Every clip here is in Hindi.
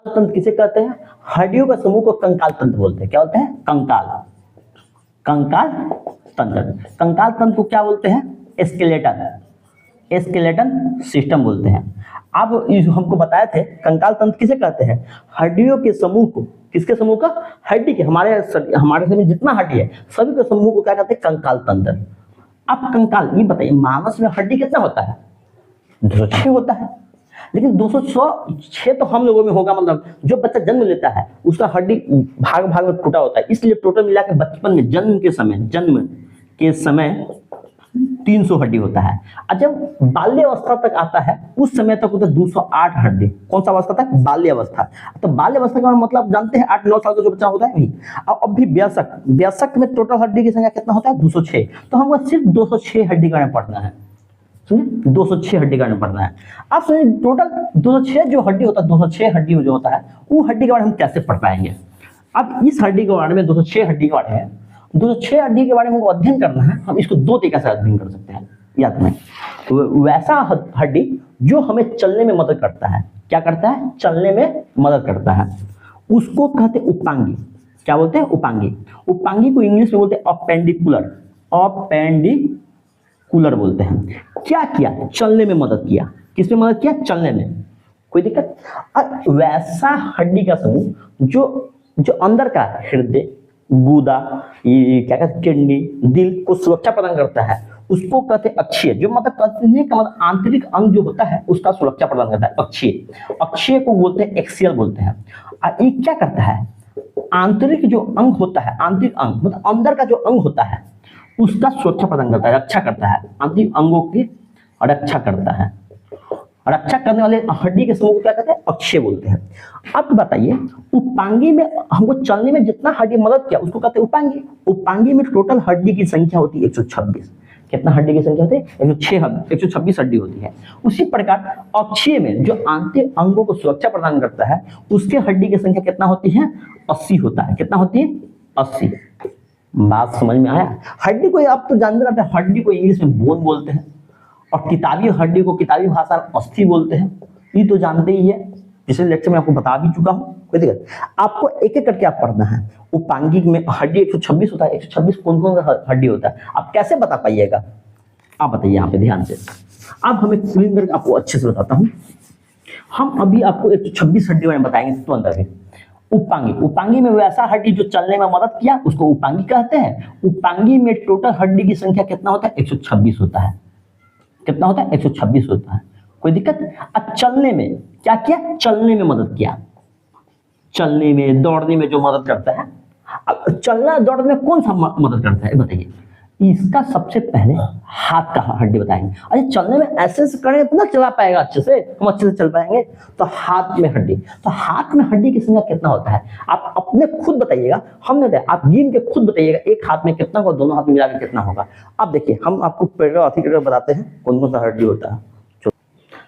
तंत्र किसे कहते हैं? हड्डियों का समूह को कंकाल तंत्र बोलते हैं। क्या बोलते हैं? कंकाल, कंकाल तंत्र। कंकाल तंत्र को क्या बोलते हैं? स्केलेटन, स्केलेटन सिस्टम बोलते हैं। अब हमको बताए थे कंकाल तंत्र किसे कहते हैं? हड्डियों के समूह को। किसके समूह का? हड्डी के। हमारे शरीर में जितना हड्डी है सभी के समूह को क्या कहते हैं? कंकाल तंत्र। अब कंकाल, ये बताइए मानस में हड्डी कितना होता है? 206 होता है। लेकिन 206 तो हम लोगों में होगा, मतलब जो बच्चा जन्म लेता है उसका हड्डी भाग भाग में टूटा होता है, इसलिए टोटल मिला के बचपन में जन्म के समय 300 हड्डी होता है। और जब बाल्य अवस्था तक आता है उस समय तक होता है 208 हड्डी। कौन सा अवस्था तक? बाल्य अवस्था। तो बाल्य अवस्था का मतलब जानते हैं 8-9 साल का जो बच्चा होता है वही। और अब भी वयस्क में टोटल हड्डी की संख्या कितना होता है? 206। तो हमको सिर्फ 206 हड्डी का पढ़ना है, 206 हड्डी का पढ़ना है। अब सुनिए टोटल 206 जो हड्डी होता है, 206 हड्डी जो होता है वो हड्डी के बारे में हम कैसे पढ़ पाएंगे? अब इस हड्डी के बारे में 206 हड्डी के बारे में 206 हड्डी के बारे में हमको अध्ययन करना है। हम इसको दो तरीके से अध्ययन कर सकते हैं, याद में। तो वैसा हड्डी जो हमें चलने में मदद करता है, क्या करता है? चलने में मदद करता है, उसको कहते हैं उपांगी। क्या बोलते हैं? उपांगी। उपांगी को इंग्लिश में बोलते हैं अपेंडिकुलर, अपेंडिकुलर बोलते हैं। क्या किया? चलने में मदद किया। किसमें मदद किया? चलने में। कोई दिक्कत? और वैसा हड्डी का समूह जो अंदर का हृदय, गुदा, ये क्या कहते हैं, किडनी, दिल को सुरक्षा प्रदान करता है, उसको कहते हैं अक्षीय। जो मतलब कहने का मतलब आंतरिक अंग जो होता है उसका सुरक्षा प्रदान करता है, अक्षीय। अक्षीय को बोलते हैं एक्सियल बोलते हैं। और ये क्या करता है? आंतरिक जो अंग होता है, आंतरिक अंग मतलब अंदर का जो अंग होता है उसका सुरक्षा प्रदान करता है, रक्षा करता है, आंतरिक अंगों की रक्षा करता है। रक्षा करने वाले हड्डी के समूह को क्या कहते हैं? अक्षीय बोलते हैं। अब बताइए उपांगी में हमको चलने में जितना हड्डी मदद किया उसको कहते हैं उपांगी। उपांगी में टोटल हड्डी की संख्या होती है 126। कितना हड्डी की संख्या होती है? 126 हड्डी होती है। उसी प्रकार अक्षीय में जो आंतरिक अंगों को सुरक्षा प्रदान करता है उसके हड्डी की संख्या कितना होती है? 80 होता है। कितना होती है? 80। बात समझ में आया? हड्डी को आप तो जानते रहते हैं, हड्डी को इंग्लिश में बोन बोलते हैं और किताबी हड्डी को किताबी भाषा में अस्थि बोलते हैं। ये तो जानते ही है, पिछले लेक्चर में आपको बता भी चुका हूं। कोई दिक्कत? आपको एक एक करके आप पढ़ना है। उपांगी में हड्डी 126 होता है। 126 कौन कौन सा हड्डी होता है आप कैसे बता पाइएगा? आप बताइए यहाँ पे ध्यान से। अब हमें क्लीन करके आपको अच्छे से बताता हूँ। हम अभी आपको 126 हड्डी में बताएंगे तो अंदर में उपांगी में वैसा हड्डी जो चलने में मदद किया उसको उपांगी कहते हैं। उपांगी में टोटल हड्डी की संख्या कितना होता है? 126 होता है। कितना होता है? 126 होता है। कोई दिक्कत? अब चलने में क्या किया? चलने में मदद किया। चलने में, दौड़ने में जो मदद करता है। अब चलना दौड़ने में कौन सा मदद करता है बताइए? इसका सबसे पहले हाथ का हड्डी बताएंगे। अरे चलने में ऐसे करें तो ना चला पाएगा अच्छे से, हम अच्छे से चल पाएंगे। तो हाथ में हड्डी, तो हाथ में हड्डी की संख्या कितना होता है आप अपने खुद बताइएगा। हमने देखा, आप गिन के खुद बताइएगा एक हाथ में कितना होगा, दोनों हाथ में मिलाकर कितना होगा। अब देखिए हम आपको पैराग्राफ बताते हैं कौन कौन सा हड्डी होता है।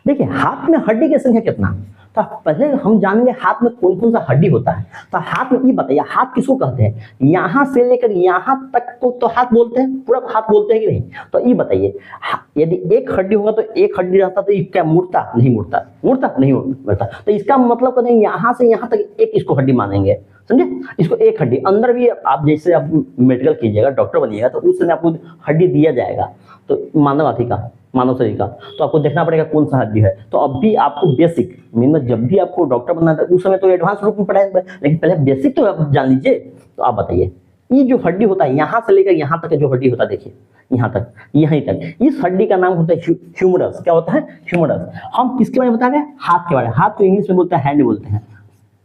देखिए हाथ में हड्डी की संख्या कितना, तो पहले हम जानेंगे हाथ में कौन कौन सा हड्डी होता है। तो हाथ में ये बताइए, हाथ किसको कहते हैं? यहाँ से लेकर यहाँ तक को तो हाथ बोलते हैं, पूरा हाथ बोलते हैं कि नहीं? तो ये बताइए यदि एक हड्डी होगा तो एक हड्डी रहता तो ये क्या मुड़ता? नहीं मुड़ता, मुड़ता नहीं मुड़ता। तो इसका मतलब कहते हैं यहाँ से यहाँ तक एक इसको हड्डी मानेंगे, समझे? इसको एक हड्डी। अंदर भी आप जैसे आप मेडिकल कीजिएगा, डॉक्टर बनिएगा तो उस समय आपको हड्डी दिया जाएगा, तो मानव शरीर का, तो आपको देखना पड़ेगा कौन सा हड्डी है। तो अब भी आपको बेसिक मीन जब भी आपको डॉक्टर बनना था उस समय तो एडवांस रूप में पढ़ाएंगे, लेकिन पहले बेसिक तो आप जान लीजिए। तो आप बताइए ये जो हड्डी होता है यहाँ से लेकर यहाँ तक जो हड्डी होता है, देखिए यहाँ तक, यहीं तक, इस हड्डी का नाम होता है ह्यूमरस। क्या होता है? ह्यूमरस। हम किसके बारे में बता रहे हैं? हाथ के बारे में। हाथ को इंग्लिश में बोलते हैं हैंड बोलते हैं।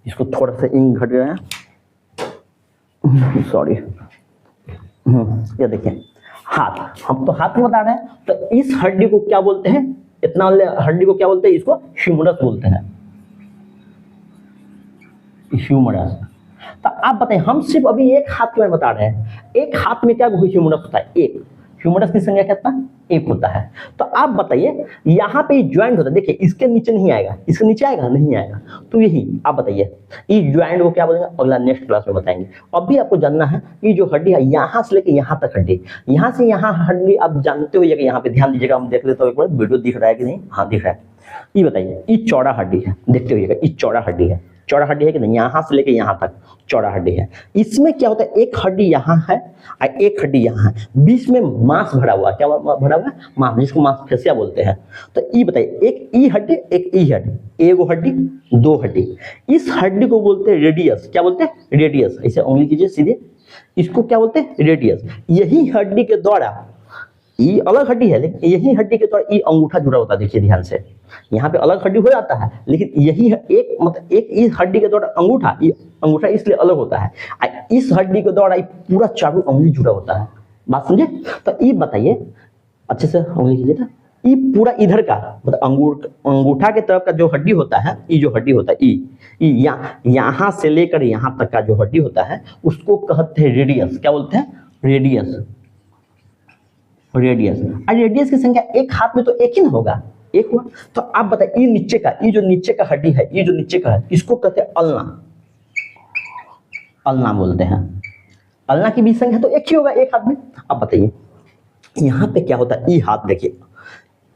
इसको थोड़ा सा इंक घट गया है, सॉरी। ये देखिए हाथ, हम तो हाथ में बता रहे हैं। तो इस हड्डी को क्या बोलते हैं? इतना हड्डी को क्या बोलते हैं? इसको ह्यूमरस बोलते हैं, ह्यूमरस। तो आप बताइए, हम सिर्फ अभी एक हाथ के बारे में बता रहे हैं, एक हाथ में क्या ह्यूमरस होता है? एक। ह्यूमरस की संख्या कितना? एक होता है। तो आप बताइए यहाँ पे ज्वाइंट होता है, देखिए इसके नीचे नहीं आएगा, इसके नीचे आएगा नहीं आएगा। तो यही आप बताइए ये ज्वाइंट को क्या बोलेंगे? अगला नेक्स्ट क्लास में बताएंगे। अभी आपको जानना है ये जो हड्डी है यहाँ से लेके यहाँ तक हड्डी, यहाँ से यहाँ हड्डी आप जानते हो कि यहाँ पे ध्यान दीजिएगा। हम देख लेते हो एक बार वीडियो दिख रहा है कि नहीं? हाँ दिख रहा है। ये बताइए ये चौड़ा हड्डी है, देखते होइएगा ये चौड़ा हड्डी है, चौड़ा हड्डी है कि नहीं, यहाँ से लेके यहाँ तक चौड़ा हड्डी है। इसमें क्या होता है, एक हड्डी यहाँ है और एक हड्डी यहाँ है, बीच में मांस भरा हुआ, क्या भरा हुआ है, मांस, जिसको मांसपेशिया बोलते हैं। तो ये बताइए, एक ई हड्डी एक ई हड्डी, एगो हड्डी दो हड्डी, इस हड्डी को बोलते हैं रेडियस। क्या बोलते हैं, रेडियस। ऐसे उंगली कीजिए सीधे, इसको क्या बोलते हैं, रेडियस। यही हड्डी के द्वारा, ये अलग हड्डी है लेकिन यही हड्डी के द्वारा ये अंगूठा जुड़ा होता है। देखिए ध्यान से, यहाँ पे अलग हड्डी हो जाता है लेकिन यही एक मतलब एक इस हड्डी के द्वारा अंगूठा, ये अंगूठा इसलिए अलग होता है, इस हड्डी के द्वारा ये पूरा चारों उंगली जुड़ा होता है। बात समझे। तो ये बताइए अच्छे से, उंगली कीजिए ना, ये पूरा इधर का मतलब अंगूठा के तरफ का जो हड्डी होता है, ये जो हड्डी होता है, यहाँ से लेकर यहाँ तक का जो हड्डी होता है उसको कहते हैं रेडियस। क्या बोलते हैं, रेडियस। रेडियस, और रेडियस की संख्या एक हाथ में तो एक ही ना होगा, एक हुआ। तो आप बताइए, ये नीचे का, ये जो नीचे का हड्डी है, ये जो नीचे का है, इसको कहते हैं अल्ना। अल्ना बोलते हैं। अल्ना की भी संख्या तो एक ही होगा एक हाथ में। अब बताइए यहाँ पे क्या होता है, ये हाथ देखिए,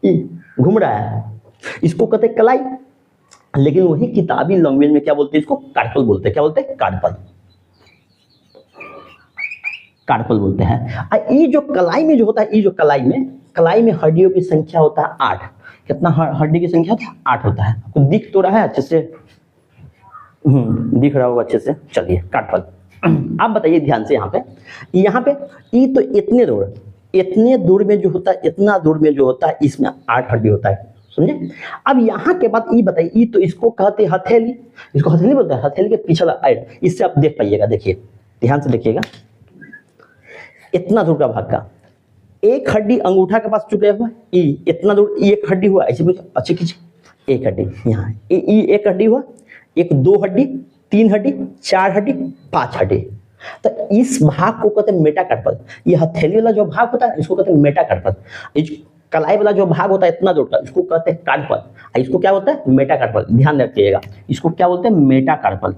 ये घूम रहा है, इसको कहते हैं कलाई, लेकिन वही किताबी लैंग्वेज में क्या बोलते हैं, इसको कार्पल बोलते हैं। क्या बोलते हैं, कार्पल। कार्पल बोलते हैं। और ये जो कलाई में जो होता है, ये जो कलाई में हड्डियों की संख्या होता है 8। कितना हड्डी की संख्या होता है, 8 होता है। आपको दिख तो रहा है अच्छे से, दिख रहा होगा अच्छे से। चलिए, कार्पल। आप बताइए ध्यान से, यहाँ पे ये तो इतने दूर में जो होता है, इतना दूर में जो होता है, इसमें 8 हड्डी होता है, समझे। अब यहाँ के बाद ये बताइए, ये तो इसको कहते हैं हथेली, इसको हथेली बोलते हैं, हथेली के पिछला एड। इससे आप देख पाइएगा, देखिए ध्यान से देखिएगा, इतना दूर का भाग का एक हड्डी अंगूठा के पास चुके हुआ, इतना दूर एक हड्डी हुआ, ऐसे अच्छे कीजिए, एक हड्डी यहाँ, एक हड्डी हुआ, एक दो हड्डी, 3 हड्डी, 4 हड्डी, 5 हड्डी। तो इस भाग को कहते हैं मेटाकार्पल। ये हथेली वाला जो भाग होता है इसको कहते हैं मेटाकार्पल। इस कलाई वाला जो भाग होता है इतना दूर का, इसको कहते हैं कार्पल। इसको क्या होता है, मेटाकार्पल। ध्यान रखिएगा, इसको क्या बोलते हैं, मेटाकार्पल।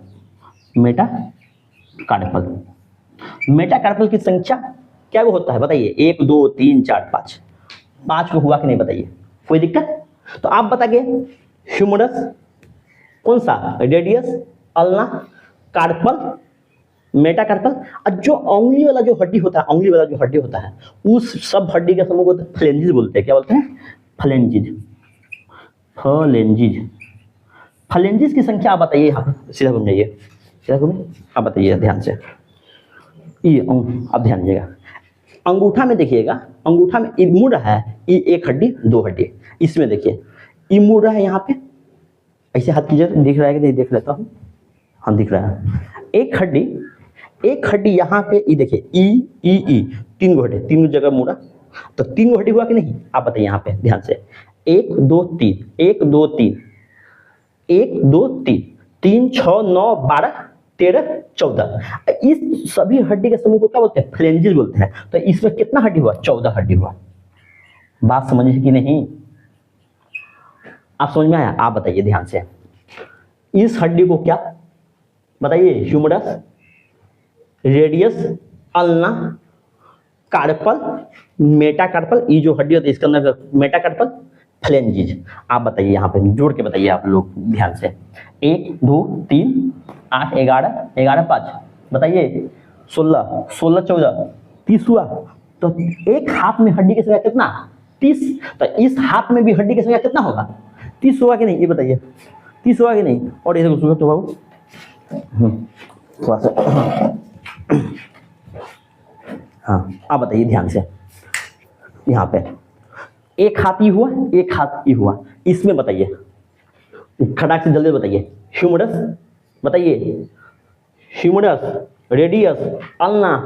मेटाकार्पल। मेटाकार्पल की संख्या क्या वो होता है बताइए, 1 2 3 4 5, 5 को हुआ कि नहीं बताइए, कोई दिक्कत। तो आप बताइए, ह्यूमरस कौन सा, रेडियस, अल्ना, कार्पल, मेटाकार्पल। और जो उंगली वाला जो हड्डी होता है, उंगली वाला जो हड्डी होता है, उस सब हड्डी का समूह को फ्लेंजिज बोलते हैं। क्या बोलते हैं, फ्लेंजिज। फ्लेंजिज। फ्लेंजिज की संख्या आप बताइए, यहाँ सीधा घूम जाइए, सीधा घूमिए, आप बताइए ध्यान से। ये आप ध्यान दीजिएगा, अंगूठा में देखिएगा, अंगूठा में ये मुड़ रहा है, ये एक हड्डी दो हड्डी, इसमें देखिए ये मुड़ रहा है, यहाँ पे ऐसे हाथ कीजिए, दिख रहा है कि नहीं, देख लेता हूँ, हाँ दिख रहा है। एक हड्डी यहाँ पे, ये देखिए ई 3 हड्डी, 3 जगह मुड़ा, तो 3 हड्डी हुआ कि नहीं, आप बताइए यहाँ पे ध्यान से। 1 2 3, 1 2 3, 1 2 3, 3 6 9 12 13 14। इस सभी हड्डी के समूह को क्या बोलते हैं, फ्लेंजिज बोलते हैं। तो इसमें कितना हड्डी हुआ, 14 हड्डी हुआ। बात समझिए कि नहीं, आप समझ में आया, आप बताइए ध्यान से। इस हड्डी को क्या बताइए, humerus, radius, ulna, carpal, metacarpal. ये जो हड्डी होती है इसके अंदर मेटाकार्पल, फ्लेंजिज। आप बताइए, यहाँ पे जोड़ के बताइए आप लोग ध्यान से। 1 2 3 8 11 11 5, बताइए 16 16 14 30 हुआ। तो एक हाथ में हड्डी की संख्या कितना, 30। तो इस हाथ में भी हड्डी की संख्या कितना होगा, 30 होगा कि नहीं, ये बताइए 30 होगा कि नहीं। और इधर सुनो तो बाबू, थोड़ा सा, हाँ आप बताइए ध्यान से। यहाँ पे एक हाथ ही हुआ, एक हाथ ही हुआ, इसमें बताइए खटाक से जल्दी बताइए। ह्यूमरस बताइए, ह्यूमरस, रेडियस, अल्ना,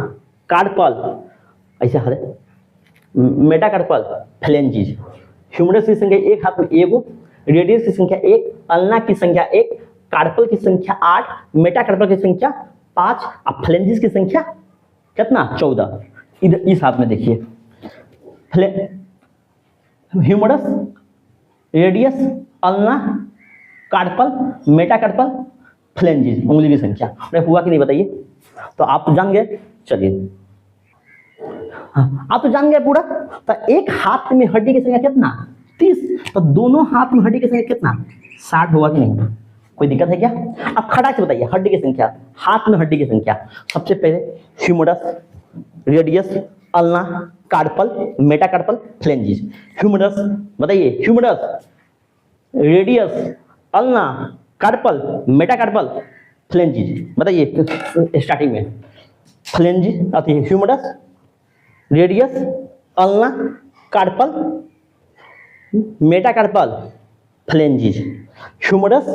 कार्पल, ऐसे हरे, मेटाकार्पल, फ्लेंजिज। ह्यूमरस की संख्या एक हाथ में एगो, रेडियस की संख्या 1, अल्ना की संख्या 1, कार्पल की संख्या 8, मेटाकार्पल की संख्या 5 और फ्लेंजिज की संख्या कितना, 14। इधर इस हाथ में देखिए, humerus, radius, ulna, carpal, metacarpal, phalanges, उंगली की संख्या। अरे हुआ कि नहीं बताइए। तो आप तो जान गए, चलिए आप तो जान गए पूरा। तो एक हाथ में हड्डी की संख्या कितना, 30। तो दोनों हाथ में हड्डी की संख्या कितना, 60 हुआ कि नहीं, कोई दिक्कत है क्या? अब खड़ा से बताइए हड्डी की संख्या, हाथ में हड्डी की संख्या। सबसे पहले humerus, radius, ulna, carpal, metacarpal, phalanges. Humerus बताइए, humerus, radius, ulna, carpal, metacarpal, phalanges. बताइए स्टार्टिंग में फ्लेंजिस आती है, humerus, radius, ulna, carpal, metacarpal, phalanges. Humerus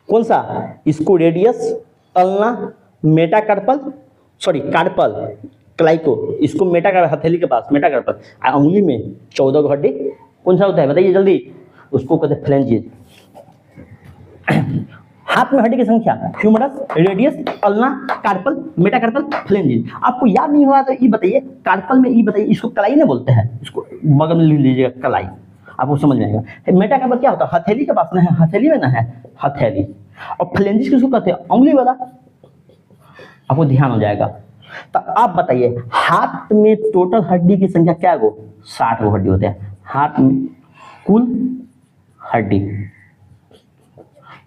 कौन सा? इसको radius, ulna, metacarpal, sorry carpal, क्लाइको, इसको मेटाकार्पल, हथेली के पास मेटाकार्पल, उंगली में 14 को हड्डी कौन सा होता है बताइए जल्दी? उसको कहते हैं फ्लेंजिस। हाथ में हड्डी की संख्या, humerus, radius, ulna, carpal, metacarpal, phalanges. आपको याद नहीं हुआ तो ये बताइए, कार्पल में ये बताइए, इसको कलाई ना बोलते हैं, इसको बगल में लिख लीजिएगा कलाई, आपको समझ में आएगा। मेटाकार्पल क्या होता है? हथेली के पास ना है, हथेली में ना है, हथेली। और फ्लेंजिस किसको कहते हैं? उंगली वाला, आपको ध्यान हो जाएगा। तो आप बताइए हाथ में टोटल हड्डी की संख्या क्या है? 60 गो हड्डी होते हैं हाथ में।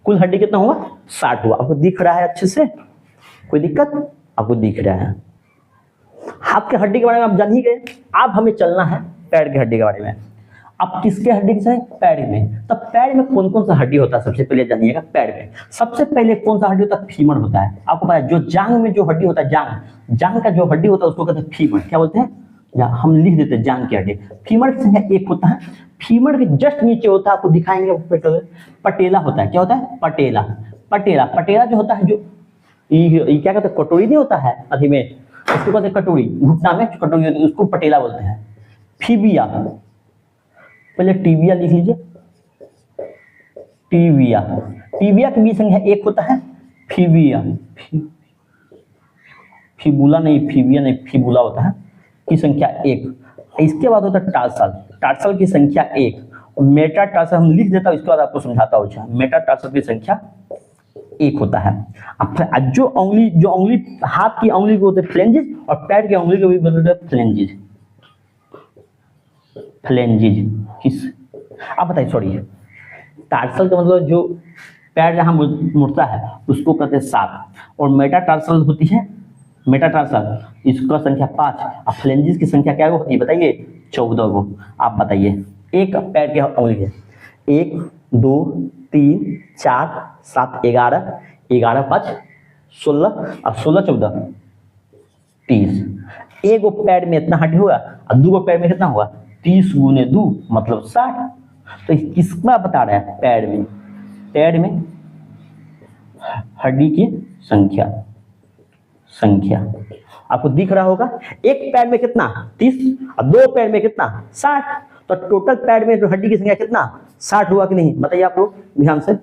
कुल हड्डी कितना हुआ? 60 हुआ। आपको दिख रहा है अच्छे से? कोई दिक्कत? आपको दिख रहा है। हाथ के हड्डी के बारे में आप जान ही गए। अब हमें चलना है पैर की हड्डी के बारे में। अब किसके हड्डी से? पैर में। तब पैर में कौन कौन सा हड्डी होता है सबसे पहले जानिएगा। पैर में सबसे पहले कौन सा हड्डी होता है? फीमर होता है। आपको पता है जो जांग में जो हड्डी होता है, जांग का जो हड्डी होता है उसको कहते हैं फीमर। क्या बोलते हैं? हम लिख देते हैं जांग की हड्डी। फीमर की संख्या 1 होता है। फीमर के जस्ट नीचे होता है, आपको दिखाएंगे, पटेला होता है। क्या होता है? पटेला। पटेला जो होता है, जो ये क्या कहते हैं, कटोरी नहीं होता है अभी में, उसको कहते हैं कटोरी, घुटना में कटोरी होती है, उसको पटेला बोलते हैं। फीबिया, पहले टीबिया लिख लीजिए, टीबिया की भी संख्या 1 होता है। फीबिया, फिबुला नहीं, फीबिया नहीं, फिबुला होता है, की संख्या 1। इसके बाद होता है टार्सल की संख्या 1। और मेटाटार्सल हम लिख देता हूं, इसके बाद आपको समझाता हूं। मेटाटार्सल की संख्या 1 होता है। अब जो उंगली हाथ की उंगली को होते हैं फ्लेंजिस, और पैर की उंगली को भी बोलते हैं फ्लेंजिस। किस आप बताइए, सॉरी, टार्सल का मतलब जो पैर जहां मुड़ता है उसको कहते हैं 7, और मेटाटार्सल होती है, मेटाटार्सल इसका संख्या 5, और फ्लेंजिस की संख्या क्या होती है बताइए? 14 गो। आप बताइए एक पैर के उंगली है, 1 2 3 4 7 11 11 5 16 और 16 14 30। एक पैर में इतना हड्डी हुआ, और 2 पैर में कितना हुआ? 30 गुने 2 मतलब 60। तो किसका बता रहा है? पैर में हड्डी की संख्या आपको दिख रहा होगा। एक पैर में कितना? 30, और 2 पैर में कितना? 60। तो टोटल पैर में जो हड्डी की संख्या कितना? 60 हुआ कि नहीं? बताइए आप लोग ध्यान से।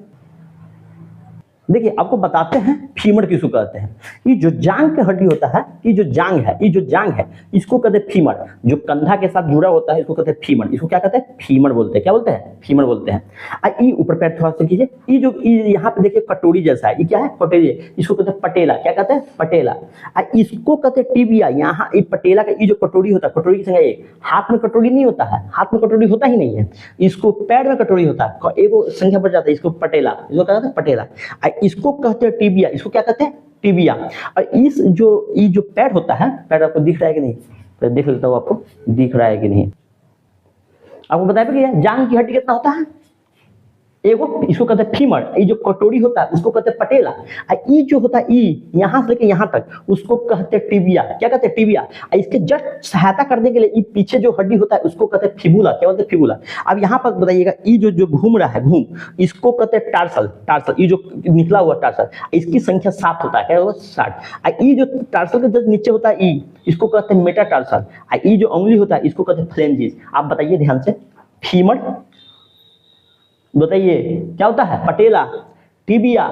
देखिए आपको बताते हैं फीमर किसको कहते हैं। ये जो जांग की हड्डी होता है, ये जो जांग है इसको कहते हैं फीमर। जो कंधा के साथ जुड़ा होता है इसको कहते हैं फीमर। इसको क्या कहते हैं? फीमर बोलते हैं। क्या बोलते हैं? फीमर बोलते हैं। ये ऊपर पैर थोड़ा सा कीजिए, ये जो यहाँ पे देखिए कटोरी जैसा है, ये क्या है? कटोरी। इसको कहते हैं पटेला। क्या कहते हैं? पटेला। इसको कहते हैं टिबिया। यहाँ ये पटेला का ये जो कटोरी होता है, कटोरी की संख्या 1। हाथ में कटोरी नहीं होता है, हाथ में कटोरी होता ही नहीं है, इसको पैर में कटोरी होता है, एक संख्या बढ़ जाता है, इसको पटेला, इसको क्या कहते हैं? पटेला। इसको कहते हैं टिबिया। इसको क्या कहते हैं? टिबिया। और ये जो पैर होता है, पैर आपको दिख रहा है कि नहीं? तो देख लेता हूं आपको दिख रहा है कि नहीं। आपको बताया कि जांग की हड्डी कितना होता है? एगो, इसको कहते हैं फीमर। ये जो कटोरी होता है उसको कहते हैं पटेला। ये जो होता है यहाँ से लेके यहाँ तक उसको कहते हैं टिबिया। क्या कहते हैं? टिबिया। इसके जस्ट सहायता करने के लिए ये पीछे जो हड्डी होता है उसको कहते हैं फिबुला। क्या बोलते हैं? फिबुला। अब यहाँ पर बताइएगा, ये जो घूम रहा है, इसको कहते हैं टार्सल। ये जो निकला हुआ टार्सल, इसकी संख्या 7 होता है। क्या होगा? 60। ये जो टार्सल के जस्ट नीचे होता है इसको कहते हैं मेटाटार्सल। ये जो उंगली होता है इसको कहते हैं फ्लेंजिस। आप बताइए ध्यान से, फीमर बताइए क्या होता है? पटेला, टिबिया,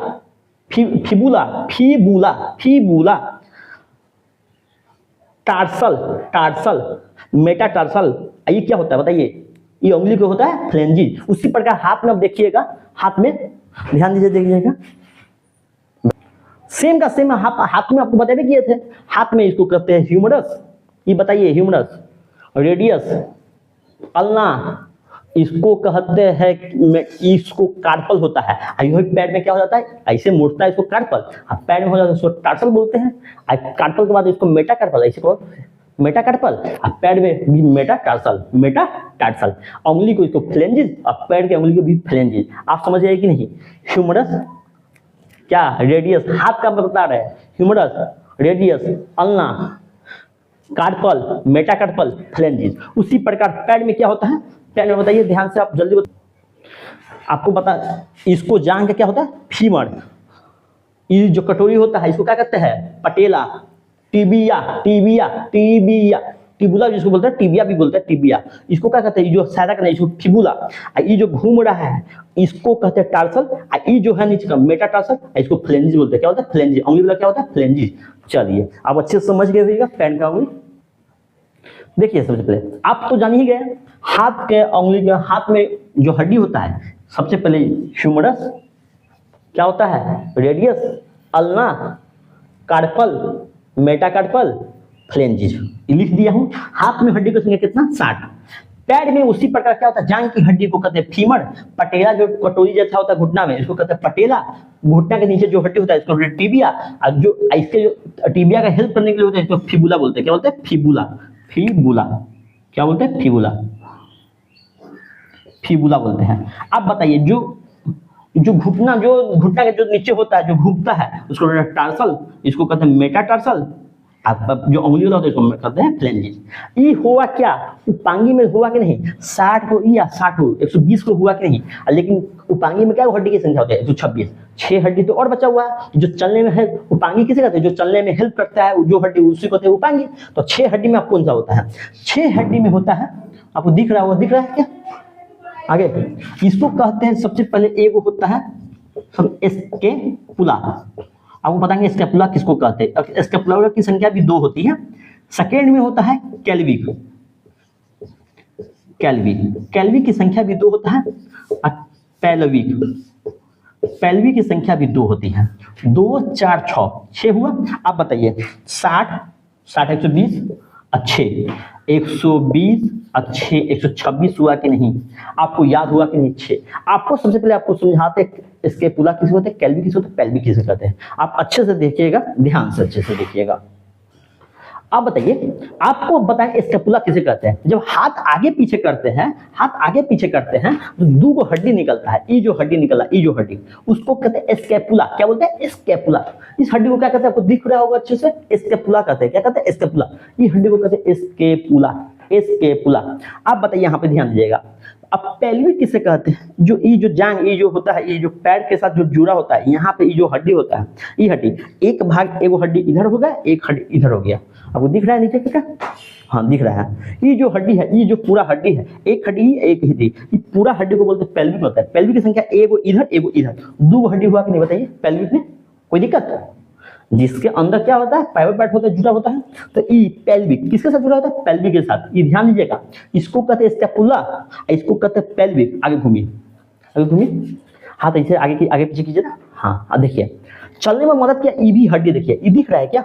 फिबुला, टार्सल, मेटाटार्सल। ये क्या होता है बताइए? ये उंगली को होता है फ्लेंजिस। उसी प्रकार हाथ में आप देखिएगा, हाथ में ध्यान दीजिए, देखिएगा सेम का सेम। हाथ में आपको बताए किए थे। हाथ में इसको कहते हैं ह्यूमरस। ये बताइए ह्यूमरस, रेडियस, अल्ना, इसको कहते हैं इसको कार्पल होता है। आई पैर में क्या हो जाता है, ऐसे मुड़ता है इसको कार्पल, अब पैर में हो जाता है इसको टार्सल बोलते हैं। कार्पल के बाद इसको मेटाकार्पल, ऐसे को मेटाकार्पल, अब पैर में भी मेटाटार्सल, मेटाटार्सल। उंगली को इसको फ्लेंजिस, अब पैर की उंगली को भी फ्लेंजिस। आप समझ गए कि नहीं? ह्यूमरस क्या, रेडियस, हाथ का बता रहे हैं, humerus, radius, ulna, carpal, metacarpal, phalanges. उसी प्रकार पैर में क्या होता है, पैर में बताइए ध्यान से, आप जल्दी आपको बता, इसको जान के क्या होता है, फीमर। ये जो कटोरी होता है इसको क्या कहते हैं, पटेला, टिबिया, टिबिया, टिबिया, टिबुला जिसको बोलते हैं, टिबिया भी बोलते हैं, टिबिया। इसको क्या कहते हैं, जो सहायता करना है इसको फिबुला। ये जो घूम रहा है इसको कहते हैं टार्सल। ये जो है नीचे का मेटाटार्सल, इसको फ्लेंजिस बोलते हैं। क्या होता है, फ्लेंजिस। उंगली वाला क्या होता है, फ्लेंजिस। चलिए आप अच्छे से समझ गए होइएगा पैर का उंगली। देखिए सबसे पहले आप तो जान ही गए, हाथ के उंगली के हाथ में जो हड्डी होता है, सबसे पहले ह्यूमरस, क्या होता है, रेडियस, अल्ना, कार्पल, मेटाकार्पल, फ्लेंजिस। लिख दिया हूं। हाथ में हड्डी की संख्या कितना, 60। पैर में उसी प्रकार क्या होता है, जांघ की हड्डी को कहते हैं फीमर। पटेला जो कटोरी जैसा होता है घुटना में, इसको कहते हैं पटेला। घुटना के नीचे जो हड्डी होता है इसको टिबिया, और जो इसके जो टिबिया का हेल्प करने के लिए होता है इसको फिबुला बोलते हैं। क्या बोलते हैं, फिबुला, फिबुला। क्या बोलते हैं, फिबुला, फिबुला बोलते हैं। अब बताइए जो घुटना के जो नीचे होता है, जो घूमता है, उसको टार्सल, इसको कहते हैं मेटाटार्सल। अब जो उंगली वाला होता है इसको कहते हैं फ्लेंजिस। ये हुआ क्या, उपांगी में हुआ कि नहीं, 60 को या 60 को 120 को हुआ कि नहीं। लेकिन उपांगी में क्या हड्डी की संख्या होती है, 126। 6 हड्डी तो और बचा हुआ है। जो चलने में है उपांगी किसे कहते हैं, जो चलने में हेल्प करता है जो हड्डी उसी को कहते हैं उपांगी। तो 6 हड्डी में आपको कौन सा होता है, 6 हड्डी में होता है, आपको दिख रहा है, दिख रहा है क्या आगे, इसको कहते हैं सबसे पहले एक होता है स्कैपुला। आपको बताएंगे स्कैपुला किसको कहते हैं। स्कैपुला की संख्या भी 2 होती है। सेकेंड में होता है कैल्विक, कैल्विक की संख्या भी 2 होता है। पेल्विक की संख्या भी 2 होती है। 2, 4, 6 हुआ। आप बताइए 60 120 अच्छे 120 अच्छे 126 हुआ कि नहीं, आपको याद हुआ कि नहीं। 6 आपको सबसे पहले आपको समझाते इसके पुला किसे होते हैं, कैल्विक किसे होते हैं, पेल्विक किसे कहते हैं। आप अच्छे से देखिएगा, ध्यान से अच्छे से देखिएगा। आप बताइए, आपको बताएं स्कैपुला किसे कहते हैं। जब हाथ आगे पीछे करते हैं तो 2 को हड्डी निकलता है। ये जो हड्डी निकला, ये जो हड्डी, उसको कहते हैं स्कैपुला। क्या बोलते हैं, स्कैपुला। इस हड्डी को क्या कहते हैं, आपको दिख रहा होगा अच्छे से, स्कैपुला कहते हैं। क्या कहते हैं, स्कैपुला। ये हड्डी को कहते हैं स्कैपुला, स्कैपुला। आप बताइए, यहाँ पे ध्यान दीजिएगा। अब पेल्विक किसे कहते हैं, जो ये जो जांग, ये जो होता है, ये जो पैर के साथ जो जुड़ा होता है, यहाँ पे ये जो हड्डी होता है, ये हड्डी एक भाग, एक हड्डी इधर हो गया, एक हड्डी इधर हो गया। आपको दिख रहा है नीचे क्या, हाँ दिख रहा है। ये जो हड्डी है, ये जो पूरा हड्डी है, एक हड्डी एक हड्डी, ये पूरा हड्डी को बोलते हैं पेल्विक होता है। पेल्विक की संख्या एगो इधर एगो इधर, 2 हड्डी हुआ कि नहीं बताइए पेल्विक में, कोई दिक्कत। जिसके अंदर क्या होता है, प्राइवेट पार्ट होता है, जुड़ा होता है। तो ई पेल्विक किसके साथ जुड़ा होता है, पेल्विक के साथ। ये ध्यान दीजिएगा, इसको कहते हैं स्कैपुला, इसको कहते हैं पेल्विक। आगे घूमिए, हाथ ऐसे आगे पीछे कीजिए ना। हाँ देखिए, चलने में मदद किया। ये भी हड्डी देखिए, ये दिख रहा है क्या,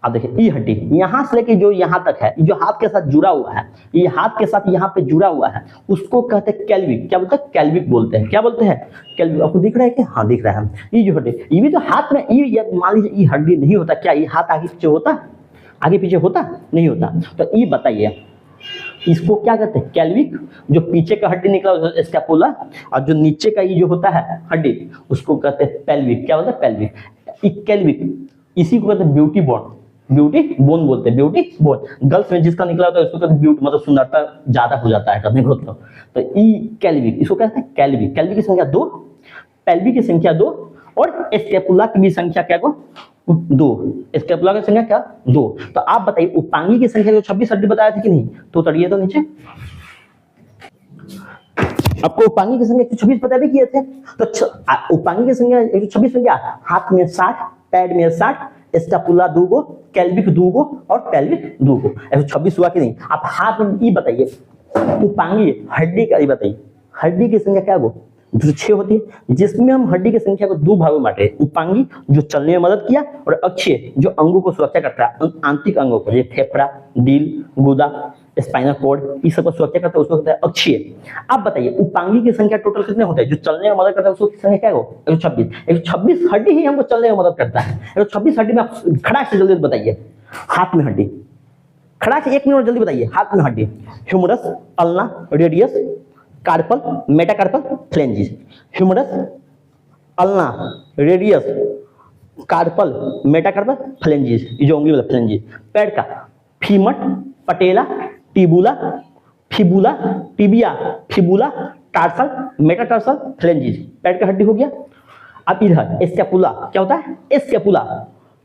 अब देखिए ये हड्डी यहाँ से लेके जो यहाँ तक है, जो हाथ के साथ जुड़ा हुआ है, ये हाथ के साथ यहाँ पे जुड़ा हुआ है, उसको कहते हैं कैल्विक। क्या बोलते हैं, कैल्विक बोलते हैं। क्या बोलते हैं, कैल्विक। आपको दिख रहा है क्या, हाँ दिख रहा है। ये जो हड्डी, ये भी तो हाथ में, ये मान लीजिए ये हड्डी नहीं होता, क्या ये हाथ आगे पीछे होता, आगे पीछे होता नहीं होता। तो ये बताइए, इसको क्या कहते हैं, कैल्विक। जो पीछे का हड्डी निकला स्कैपुला, और जो नीचे का ये जो होता है हड्डी, उसको कहते हैं पेल्विक। क्या बोलते हैं, पेल्विक। कैल्विक, इसी को कहते हैं ब्यूटी बोन, ब्यूटी बोन बोलते हैं, ब्यूटी बोन। गर्ल्स में जिसका निकला होता है उसको कहते हैं ब्यूटी, मतलब सुंदरता ज्यादा हो जाता है करने को। तो ई कैल्विक, इसको कहते हैं कैल्विक। कैल्विक की संख्या 2, पेल्विक की संख्या 2, और स्कैपुला की भी संख्या क्या को 2। स्कैपुला की संख्या क्या 2। तो आप बताइए उपांगी की संख्या जो 26 हड्डी बताया थी कि नहीं, तो उतरिए तो नीचे। आपको उपांगी की संख्या 126 पता भी किए थे। तो उपांगी की संख्या 126 में क्या, हाथ में 60, पैर में 60, स्कैपुला 2 गो, कैल्विक 2 गो, और पेल्विक 2 गो। 126 हुआ कि नहीं। आप हाथ में ये बताइए, उपांगी हड्डी का ये बताइए, हड्डी की संख्या क्या गो, जो 6 होती है, जिसमें हम हड्डी की संख्या को 2 भागों में बांटे। उपांगी जो चलने में मदद किया, और अक्षीय जो अंगों को सुरक्षा करता है, आंतरिक अंगों को, जैसे फेफड़ा, दिल, गुदा, स्पाइनल कॉर्ड, इस सब को सुरक्षा करता है उसको कहते हैं अक्षीय। अब बताइए उपांगी की संख्या टोटल कितने होते हैं जो चलने में मदद करता है उसको संख्या क्या हो 126। 126 हड्डी ही हमको चलने में मदद करता है। 126 हड्डी में आप खड़ा से जल्दी बताइए, हाथ में हड्डी, खड़ा से 1 मिनट जल्दी बताइए, हाथ में हड्डी, humerus, ulna, radius, carpal, metacarpal, phalanges. Humerus, ulna, radius, carpal, metacarpal, phalanges, ये जो उंगली वाला फ्लेंजिस। पैर का फीमर, पटेला, टिबुला, fibula, tibia, fibula, tarsal, metatarsal, phalanges, पैर का हड्डी हो गया। अब इधर स्कैपुला क्या होता है, स्कैपुला,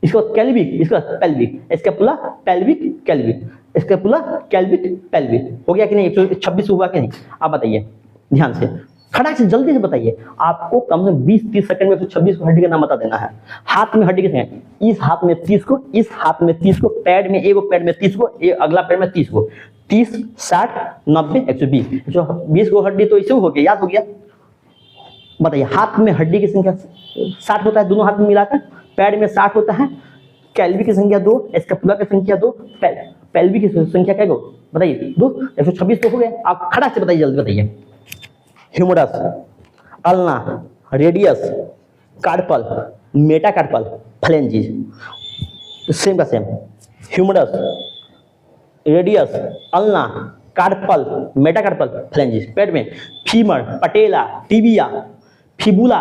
इसको कैल्विक, इसको पेल्विक, स्कैपुला, पेल्विक, कैल्विक, स्कैपुला, कैल्विक, पेल्विक, हो गया कि नहीं, 126 हुआ कि नहीं। आप बताइए ध्यान से, खड़ा से जल्दी से बताइए, आपको कम से कम 20-30 सेकंड में 126 को हड्डी का नाम बता देना है। हाथ में हड्डी कितने हैं, इस हाथ में 30 को, इस हाथ में 30 को, पैर में एगो पैर में 30 को, ये अगला पैर में 30 को, 30, 60, 90, 120, 120 को हड्डी तो इसे हो गया, याद हो गया। बताइए हाथ में हड्डी की संख्या 60 होता है दोनों हाथ में मिलाकर, पैर में 60 होता है, कैल्वी की संख्या 2, स्कैपुला की संख्या 2, पेल्वी की संख्या क्या, बताइए 2, 126 तो हो गया। आप खड़ा से बताइए, जल्दी बताइए। Humerus, ulna, radius, carpal, metacarpal, phalanges, same का same, humerus, radius, ulna, carpal, metacarpal, phalanges. पेट में femur, patella, tibia, fibula,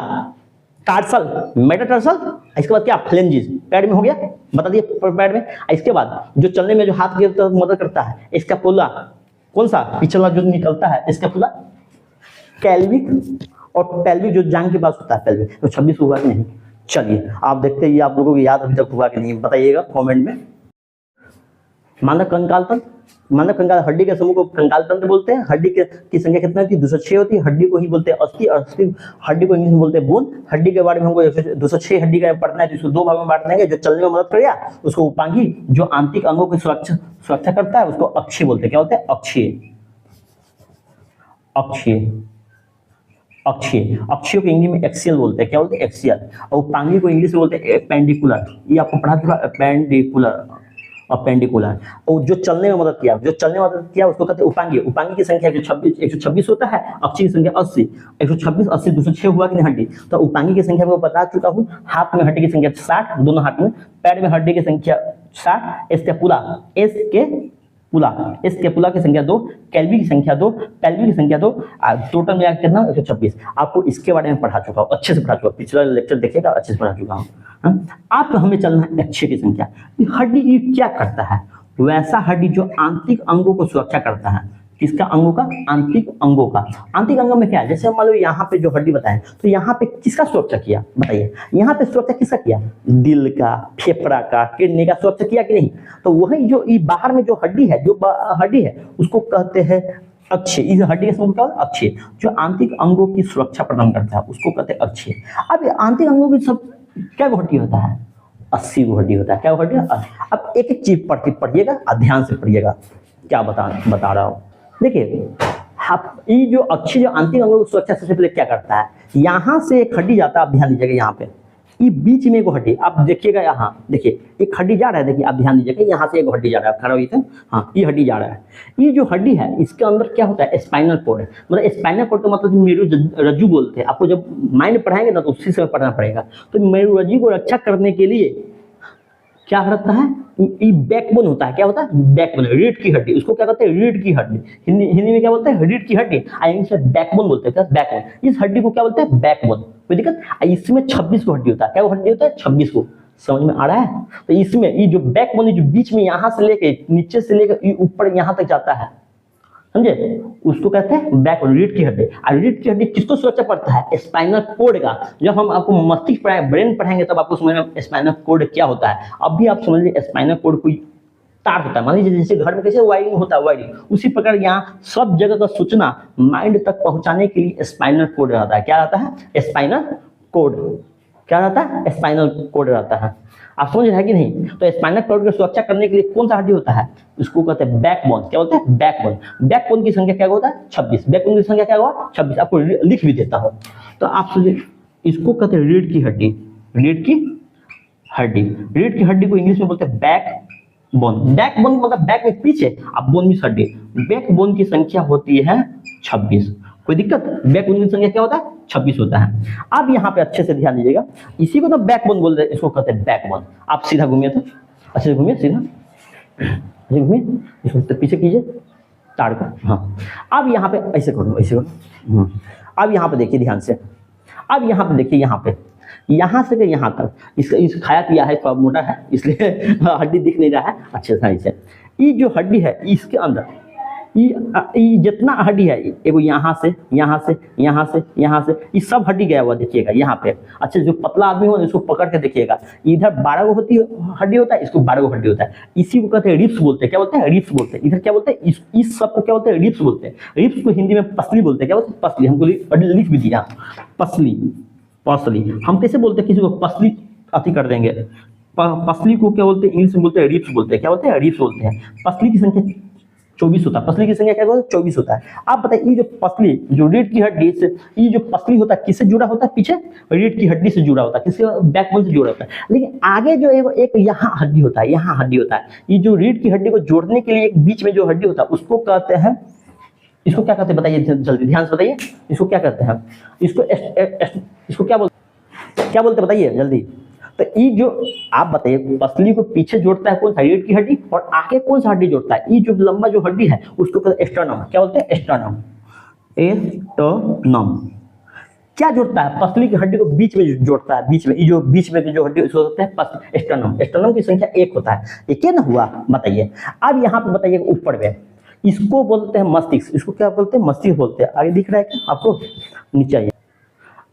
tarsal, metatarsal, इसके बाद क्या, फ्लेंजिस, पैर में हो गया, बता दिए पैर में। इसके बाद जो चलने में जो हाथ की मदद करता है स्कैपुला, कौन सा पिछला जो निकलता है स्कैपुला, कैल्विक, और पेल्विक जो जांग के पास होता है पेल्विक। तो 26 हुआ कि नहीं, चलिए आप देखते हैं आप लोगों को याद अभी तक हुआ कि नहीं, बताइएगा कमेंट में। मानव कंकाल तंत्र, मानव कंकाल हड्डी के समूह को कंकाल तंत्र बोलते हैं। हड्डी की संख्या कितना होती है, 206 होती है। हड्डी को ही बोलते हैं अस्थि, अस्थि हड्डी को इंग्लिश में बोलते हैं बोन। हड्डी के बारे में हमको 206 हड्डी का पढ़ना है, तो इसको 2 भागों में बांट देंगे। जो चलने में मदद करेगा उसको उपांगी, जो आंतरिक अंगों की सुरक्षा करता है उसको अक्षीय बोलते हैं। क्या बोलते हैं, अक्षीय, अक्षीय, अक्षीय। अक्षीय को इंग्लिश में एक्सियल बोलते हैं। क्या बोलते हैं, एक्सियल। और उपांगी को इंग्लिश में बोलते हैं एपेंडिकुलर। ये आपको पढ़ा चुका, एपेंडिकुलर, अपेंडिकुलर। और जो चलने में मदद किया, जो चलने में मदद किया उसको कहते हैं उपांगी। उपांगी की संख्या 126 होता है, अक्षीय की संख्या 80। 126, 80, 206 हुआ कि नहीं हड्डी। तो उपांगी की संख्या मैं बता चुका हूँ। हाथ में हड्डी की संख्या 60 दोनों हाथ में, पैर में हड्डी की संख्या 60, स्कैपुला, स्कैपुला की संख्या 2, कैल्वी की संख्या 2, पेल्वी की संख्या 2, टोटल मिला कितना 126। आपको इसके बारे में पढ़ा चुका हूँ, अच्छे से पढ़ा चुका हूँ, पिछला लेक्चर देखिएगा, अच्छे से पढ़ा चुका हूँ। आप हमें चलना है अक्षीय की संख्या। हड्डी ये क्या करता है, वैसा हड्डी जो आंतरिक अंगों को सुरक्षा करता है। किसका, अंगों का, आंतरिक अंगों का। आंतरिक अंगों में क्या है, जैसे मान लो यहाँ पे जो हड्डी बताए, तो यहाँ पे किसका सुरक्षा किया, बताइए। यहाँ पे सुरक्षा किसका किया, दिल का, फेफड़ा का, किडनी का सुरक्षा किया कि नहीं। तो वही जो बाहर में जो हड्डी है, जो हड्डी है उसको कहते हैं अक्षीय। इस हड्डी का समूह क्या होता है, अक्षीय। जो आंतरिक अंगों की सुरक्षा प्रदान करता है उसको कहते हैं अक्षीय। अब आंतरिक अंगों की सब क्या हड्डी होता है, 80 गो हड्डी होता है। क्या हड्डी, अब एक एक चीज पढ़िएगा, ध्यान से पढ़िएगा क्या बता रहा हूँ। देखिए ये जो अक्षीय, जो आंतरिक अंगों की सुरक्षा सबसे पहले क्या करता है, यहाँ से एक हड्डी जाता है, आप ध्यान दीजिएगा। यहाँ पे ये बीच में एक हड्डी, आप देखिएगा, यहाँ देखिए एक हड्डी जा रहा है, देखिए आप ध्यान दीजिएगा, यहाँ से एक हड्डी जा रहा है, खड़ा हुई थे, हाँ ये हड्डी जा रहा है। ये जो हड्डी है इसके अंदर क्या होता है, स्पाइनल कोड है। मतलब स्पाइनल कोड का मतलब मेरुरज्जु बोलते हैं। आपको जब माइंड पढ़ाएंगे ना तो उसी से पढ़ना पड़ेगा। तो मेरुरज्जु को रक्षा करने के लिए क्या करता है, ये बैकबोन होता है। क्या होता है, बैकबोन, रीढ़ की हड्डी, उसको क्या कहते हैं, रीढ़ की हड्डी। हिंदी में क्या बोलते हैं, रीढ़ की हड्डी, इंग्लिश में बैकबोन बोलते हैं। बैकबोन, इस हड्डी को क्या बोलते हैं, बैकबोन। कोई दिक्कत, इसमें 26 को हड्डी होता है। क्या हड्डी होता है, 26 को। समझ में आ रहा है। तो इसमें ये जो बैकबोन, जो बीच में यहाँ से लेके नीचे से लेकर ऊपर यहाँ तक जाता है, समझे, उसको कहते हैं बैकबोन, रीढ़ की हड्डी। और रीढ़ की हड्डी किसको सुरक्षा पड़ता है, स्पाइनल कोड का। जब हम आपको मस्तिष्क पढ़ाएंगे, ब्रेन पढ़ाएंगे, तब आपको समझ में स्पाइनल कोड क्या होता है। अभी आप समझ लीजिए स्पाइनल कोड कोई तार होता है। मान लीजिए जैसे घर में कैसे वायरिंग होता है, वायरिंग, उसी प्रकार यहाँ सब जगह का सूचना माइंड तक पहुंचाने के लिए स्पाइनल कोड रहता है। क्या रहता है, स्पाइनल कोड। क्या रहता है, स्पाइनल कोड रहता है। आप समझ रहे हैं कि नहीं। तो स्पाइनल कोड की सुरक्षा करने के लिए कौन सा हड्डी होता है, उसको कहते हैं बैकबोन। क्या बोलते हैं, बैकबोन। बैकबोन की संख्या क्या होता है, 26। बैकबोन की संख्या क्या हुआ, 26। आपको लिख भी देता हूं। तो आप सोचिए, इसको कहते हैं रीढ़ की हड्डी। रीढ़ की हड्डी, रीढ़ की हड्डी को इंग्लिश में बोलते हैं बैक बोन, बैक बोन मतलब बैक में पीछे, अब बोन मीन्स हड्डी। बैक बोन की संख्या होती है 26। कोई दिक्कत? बैक बोन की संख्या क्या होता है? 26 होता है। अब यहाँ पे अच्छे से ध्यान दीजिएगा, इसी को तो बैक बोन बोल रहे हैं, इसको कहते हैं बैक बोन। आप सीधा घूमिए, तो अच्छे से घूमिए, सीधा घूमिए, इसको तो पीछे कीजिए ताड़ को। हाँ, अब यहाँ पे ऐसे करो, ऐसे करो। अब यहाँ पे देखिए ध्यान से, अब यहाँ पे देखिए, यहाँ से यहाँ तक इस खाया पिया है, थोड़ा मोटा है इसलिए हड्डी दिख नहीं रहा है अच्छे से। ये जो हड्डी है इसके अंदर ये जितना हड्डी है, एगो यहाँ से ये सब हड्डी गया हुआ देखिएगा यहाँ पे। अच्छा, जो पतला आदमी हो इसको पकड़ के देखिएगा, इधर 12 गो हड्डी होता है, इसको 12 गो हड्डी होता है। इसी को कहते हैं रिप्स बोलते हैं। क्या बोलते हैं? रिप्स बोलते हैं। इधर क्या बोलते हैं? इस सब को क्या बोलते हैं? रिप्स बोलते हैं। रिप्स को हिंदी में पसली बोलते हैं। क्या बोलते हैं? पसली। हमको लिख भी दिया, पसली। हम कैसे बोलते हैं? किसी को पसली अति कर देंगे। पसली को क्या बोलते हैं? इंग्लिश में बोलते हैं रिप्स बोलते हैं। क्या बोलते हैं? रिप्स बोलते हैं। पसली की संख्या 24 होता है। पसली की संख्या क्या बोलते हैं? 24 होता है। आप बताइए, ये जो पसली, जो रीढ़ की हड्डी से, ये जो पसली होता है किससे जुड़ा होता है? पीछे रीढ़ की हड्डी से जुड़ा होता है, किससे? बैकबोन से जुड़ा होता है। लेकिन आगे जो एक यहाँ हड्डी होता है, यहाँ हड्डी होता है, ये जो रीढ़ की हड्डी को जोड़ने के लिए एक बीच में जो हड्डी होता है उसको कहते हैं, इसको क्या कहते हैं बताइए, जल्दी ध्यान से बताइए, इसको क्या कहते हैं? इसको क्या बोलते बताइए जल्दी। तो ये जो आप बताइए, पसली को पीछे जोड़ता है कौन सा? रीढ़ की हड्डी, और आगे कौन सा हड्डी जोड़ता है? ये जो लंबा जो हड्डी है उसको कहते हैं एस्टर्नम। क्या बोलते हैं? एस्टर्नम। एस्टर्नम क्या जोड़ता है? पसली की हड्डी को बीच में जोड़ता है, बीच में, ये जो बीच में जो हड्डी उसको कहते हैं एस्टर्नम। एस्टर्नम की संख्या 1 होता है। ये क्या ना हुआ बताइए। अब यहाँ पे बताइए ऊपर में, इसको बोलते हैं मस्तिष्क। इसको क्या बोलते हैं? मस्तिष्क बोलते हैं। आगे दिख रहा है क्या आपको? नीचे आइए,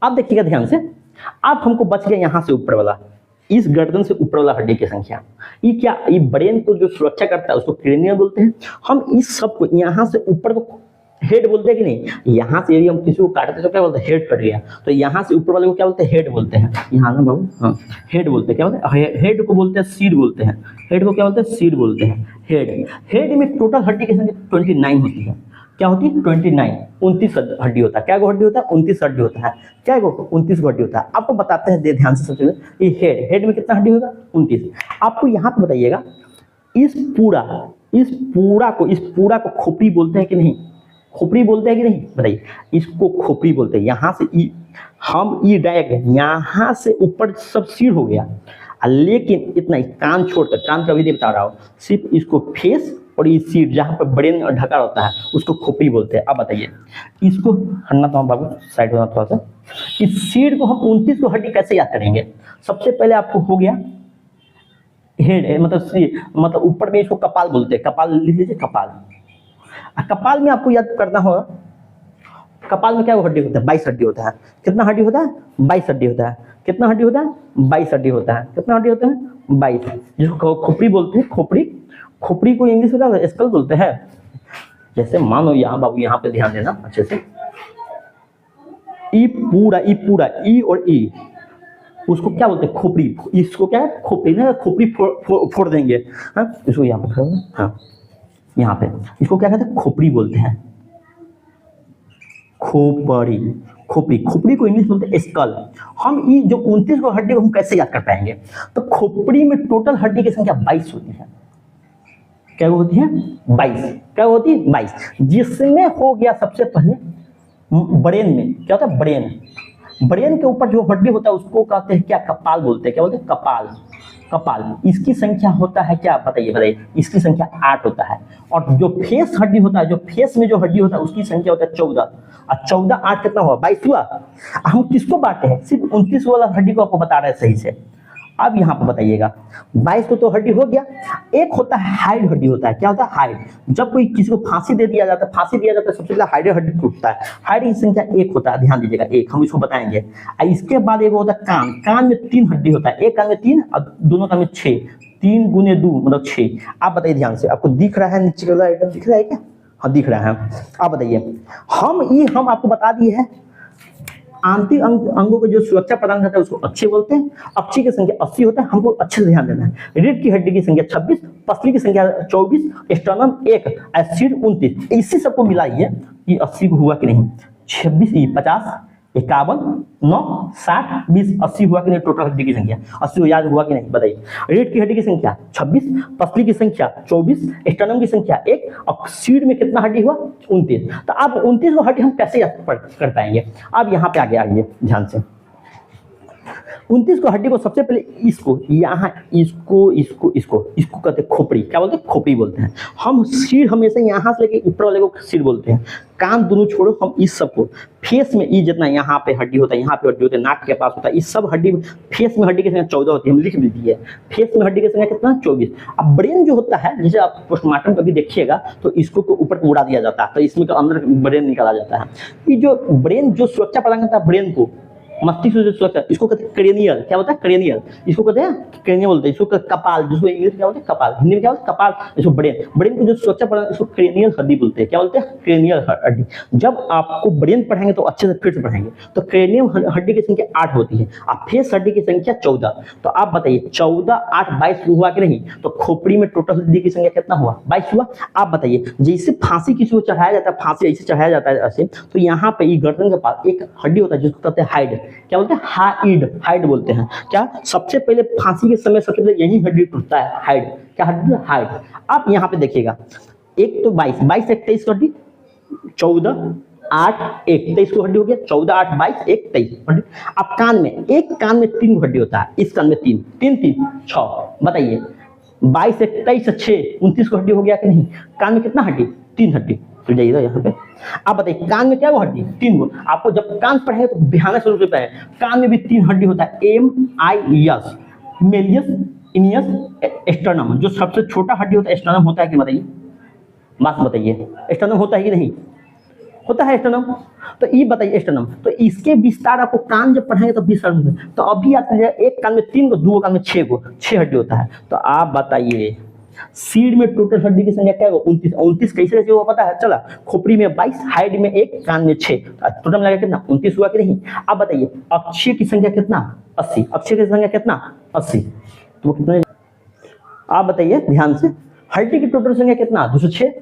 आप देखिएगा ध्यान से। अब हमको बच गया यहाँ से ऊपर वाला, इस गर्दन से ऊपर वाला हड्डी की संख्या। ये क्या? ये ब्रेन को जो सुरक्षा करता है उसको क्रेनियम बोलते हैं। हम इस सब को यहाँ से ऊपर को हेड बोलते हैं कि नहीं? यहाँ से यदि हम किसी को काटते तो क्या बोलते हैं? हेड कट गया। तो यहाँ से ऊपर वाले को क्या बोलते हैं? हेड बोलते हैं। यहाँ ना बाबू, हाँ, हेड बोलते हैं। क्या बोलते हैं? हेड को बोलते हैं सीड बोलते हैं। हेड को क्या बोलते हैं? सीड बोलते हैं। हेड में टोटल हड्डी की संख्या 29 होती है। क्या होती है? 29, 29 हड्डी होता है। क्या हड्डी होता है? 29 हड्डी होता है। क्या 29 हड्डी होता है। आपको बताते हैं, ध्यान से समझिए। ये हेड में कितना हड्डी होगा? 29। आपको यहाँ पे बताइएगा, इस पूरा को खोपड़ी बोलते हैं कि नहीं? खोपड़ी बोलते हैं कि नहीं बताइए? इसको खोपड़ी बोलते हैं। यहाँ से हम ये डायरेक्ट यहाँ से ऊपर सब सिर हो गया, लेकिन इतना ही कान छोड़कर, कान का विधि बता रहा हूँ, सिर्फ इसको फेस और ये सीट जहाँ पर ब्रेन ढका होता है उसको खोपड़ी बोलते हैं। अब बताइए, इसको हटना तो हम बाबू साइड होना थोड़ा सा। इस सीट को हम 29 को हड्डी कैसे याद करेंगे? सबसे पहले आपको हो गया हेड, मतलब ऊपर में इसको कपाल बोलते हैं। कपाल लिख लीजिए, कपाल। कपाल में आपको याद करना होगा, कपाल में क्या हड्डी होता है? 22 हड्डी होता है। कितना हड्डी होता है? 22 हड्डी होता है। कितना हड्डी होता है? 22 हड्डी होता है। कितना हड्डी होता है? 22, जिसको खोपड़ी बोलते हैं। खोपड़ी को इंग्लिश में स्कल बोलते हैं। जैसे मानो यहाँ बाबू, यहाँ पे ध्यान देना अच्छे से, ई पूरा ई और ई, उसको क्या बोलते हैं? खोपड़ी। इसको क्या है? खोपड़ी ना, खोपड़ी फोड़ देंगे। हाँ, इसको यहाँ पे, हाँ, यहाँ पे इसको क्या कहते हैं? खोपड़ी बोलते हैं। खोपड़ी को इंग्लिश बोलते हैं स्कल। हम ये जो 29 को हड्डी को हम कैसे याद कर पाएंगे? तो खोपड़ी में टोटल हड्डी की संख्या 22 होती है। क्या होती है? 22। क्या होती है? 22, जिसमें हो गया सबसे पहले ब्रेन में। क्या होता है? ब्रेन के ऊपर जो हड्डी होता है उसको कहते हैं क्या? कपाल बोलते हैं। क्या बोलते हैं? कपाल। इसकी संख्या होता है क्या? बताइए। इसकी संख्या 8 होता है। और जो फेस हड्डी होता है, जो फेस में जो हड्डी होता है उसकी संख्या होता है 14। और 14 8 कितना हुआ? 22 हुआ। हम किसको बांटे हैं? सिर्फ 29 वाला हड्डी को आपको बता रहे हैं सही से। अब यहाँ पर बताइएगा, 22 तो हड्डी हो गया। एक होता है हाइड हड्डी होता है। क्या होता है? हाइड। जब कोई किसी को फांसी दे जाता है, सबसे पहले हाइड हड्डी टूटता है। हाइड की संख्या 1 होता है। ध्यान दीजिएगा, 1, हम इसको बताएंगे। इसके बाद एक होता है कान में 3 हड्डी होता है। एक कान में 3 और दोनों कान में 6। 3 गुने 2 मतलब 6। आप बताइए ध्यान से, आपको दिख रहा है नीचे वाला आइटम दिख रहा है क्या? हाँ, दिख रहा है। आप बताइए, हम आपको बता दिए है आंतरिक अंगों को जो सुरक्षा प्रदान करता है उसको अक्षी बोलते हैं। अक्षी की संख्या 80 होता है। हमको अच्छे से ध्यान देना है। रीढ़ की हड्डी की संख्या 26, पसली की संख्या 24, एस्टर्नम 1, एसिड 29। इसी सबको मिलाइए कि 80 को हुआ कि नहीं। 26 50 51, 9, 60, 20, 80 हुआ कि नहीं टोटल हड्डी की संख्या? 80 याद हुआ कि नहीं बताइए। रीढ़ की हड्डी की संख्या 26, पसली की संख्या 24, स्टर्नम की संख्या 1 और सीड में कितना हड्डी हुआ? 29। तो अब 29 को हड्डी हम कैसे याद कर पाएंगे? अब यहाँ पे आगे आइए ध्यान से। 29 को हड्डी को सबसे पहले इसको यहाँ इसको कहते हैं खोपड़ी। क्या बोलते हैं? खोपड़ी बोलते हैं। हम सिर हमेशा यहाँ से लेके ऊपर वाले को सिर बोलते हैं। कान दोनों छोड़ो, हम इस सब को फेस में ई जितना यहाँ पे हड्डी होता है, यहाँ पे हड्डी होता है, नाक के पास होता है, इस सब हड्डी में फेस में हड्डी की संख्या 14 होती है। हम लिख भी दिए फेस में हड्डी की संख्या कितना? 24। अब ब्रेन जो होता है, जैसे आप पोस्टमार्टम कभी देखिएगा तो इसको ऊपर उड़ा दिया जाता है, तो इसमें अंदर ब्रेन निकाला जाता है। ये जो ब्रेन जो सुरक्षा प्रदान करता है ब्रेन को, मस्तिष्क से सुरक्षा, इसको कहते हैं क्रेनियल। क्या होता है? क्रेनियल। इसको कहते हैं क्रेनियल बोलते हैं। इसको कपाल, जिसको इंग्लिश क्या बोलते हैं? कपाल। हिंदी में क्या बोलते हैं? कपाल। इसको ब्रेन को जो सुरक्षा प्रदान, इसको क्रेनियल हड्डी बोलते हैं। क्या बोलते हैं? क्रेनियल हड्डी। जब आपको ब्रेन पढ़ाएंगे तो अच्छे से फिर से पढ़ाएंगे। तो क्रेनियल हड्डी की संख्या 8 होती है और फेस हड्डी की संख्या 14। तो आप बताइए 14, 8, 22 हुआ कि नहीं? तो खोपड़ी में टोटल हड्डी की संख्या कितना हुआ? 22 हुआ। आप बताइए जैसे फांसी किसी को चढ़ाया जाता है, फांसी ऐसे चढ़ाया जाता है ऐसे, तो यहाँ पे गर्दन के पास एक हड्डी होता है जिसको कहते हैं हाइड। क्या बोलते हैं? हाइड बोलते हैं। क्या सबसे पहले फांसी के समय सबसे पहले यही हड्डी टूटता है? हाइड। क्या हड्डी? हाइड। आप यहाँ पे देखिएगा, एक तो 22 एक 23 हड्डी, 14, 8, 1 23 को हड्डी हो गया। 14, 8, 22, 1, 23 हड्डी। अब कान में, एक कान में 3 हड्डी होता है, इस कान में 3, 3, 6। बताइए 22 एक 23 6, 29 को हड्डी हो गया कि नहीं? कान में कितना हड्डी? 3 हड्डी। तो जाइएगा यहाँ पे, आप बताइए कान में क्या वो हड्डी? 3 गो। आपको जब कान पढ़ेंगे तो ध्यान से सुनते हैं, कान में भी 3 हड्डी होता है, MIS, मेलियस, इनियस, स्टर्नम। जो सबसे छोटा हड्डी होता है स्टर्नम होता है कि बताइए? बात बताइए, स्टर्नम होता है कि नहीं? होता है स्टर्नम। तो ये बताइए स्टर्नम, तो इसके विस्तार आपको कान जब पढ़ाएंगे तो विस्तार होता है। तो अभी आप एक कान में 3 गो, 2 कान में 6 गो, 6 हड्डी होता है। तो आप बताइए सीड में टोटल हड्डी की संख्या क्या है? 29। 29 कैसे वो पता है? चला, खोपड़ी में 22, हाइड में 1, कान में 6, टोटल लगा कितना? 29 हुआ कि नहीं? अब बताइए अक्षय की संख्या कितना? 80। अक्षय की संख्या कितना? 80। तो कितने? आप बताइए ध्यान से, हड्डी की टोटल संख्या कितना? 206।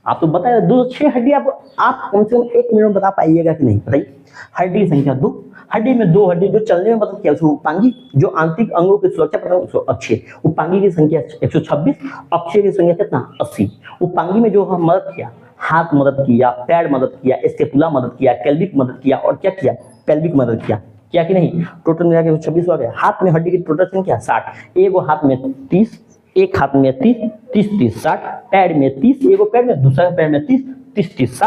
आप तो बताइए 206 हड्डी आप कम से कम 1 मिनट में बता पाइएगा कि नहीं? बताइए हड्डी की संख्या 2। हड्डी में 2 हड्डी जो चलने में मदद किया उसको उपांगी, जो आंतरिक अंगों की सुरक्षा प्रदान उसको अक्षय। उपांगी की संख्या 126, अक्षय की संख्या कितना? 80। उपांगी में जो हम मदद किया, हाथ मदद किया, पैर मदद किया, स्टेपुला मदद किया, कैल्विक मदद किया और क्या किया? पेल्विक मदद किया। क्या कि नहीं? टोटल मिला के 126 हो गया। हाथ में हड्डी की टोटल संख्या 60। एक हाथ में 30, एक हाथ में 30, 30, 30, 60, पैर में 30, एक पैर में, दूसरा पैर में 30, 30, 30,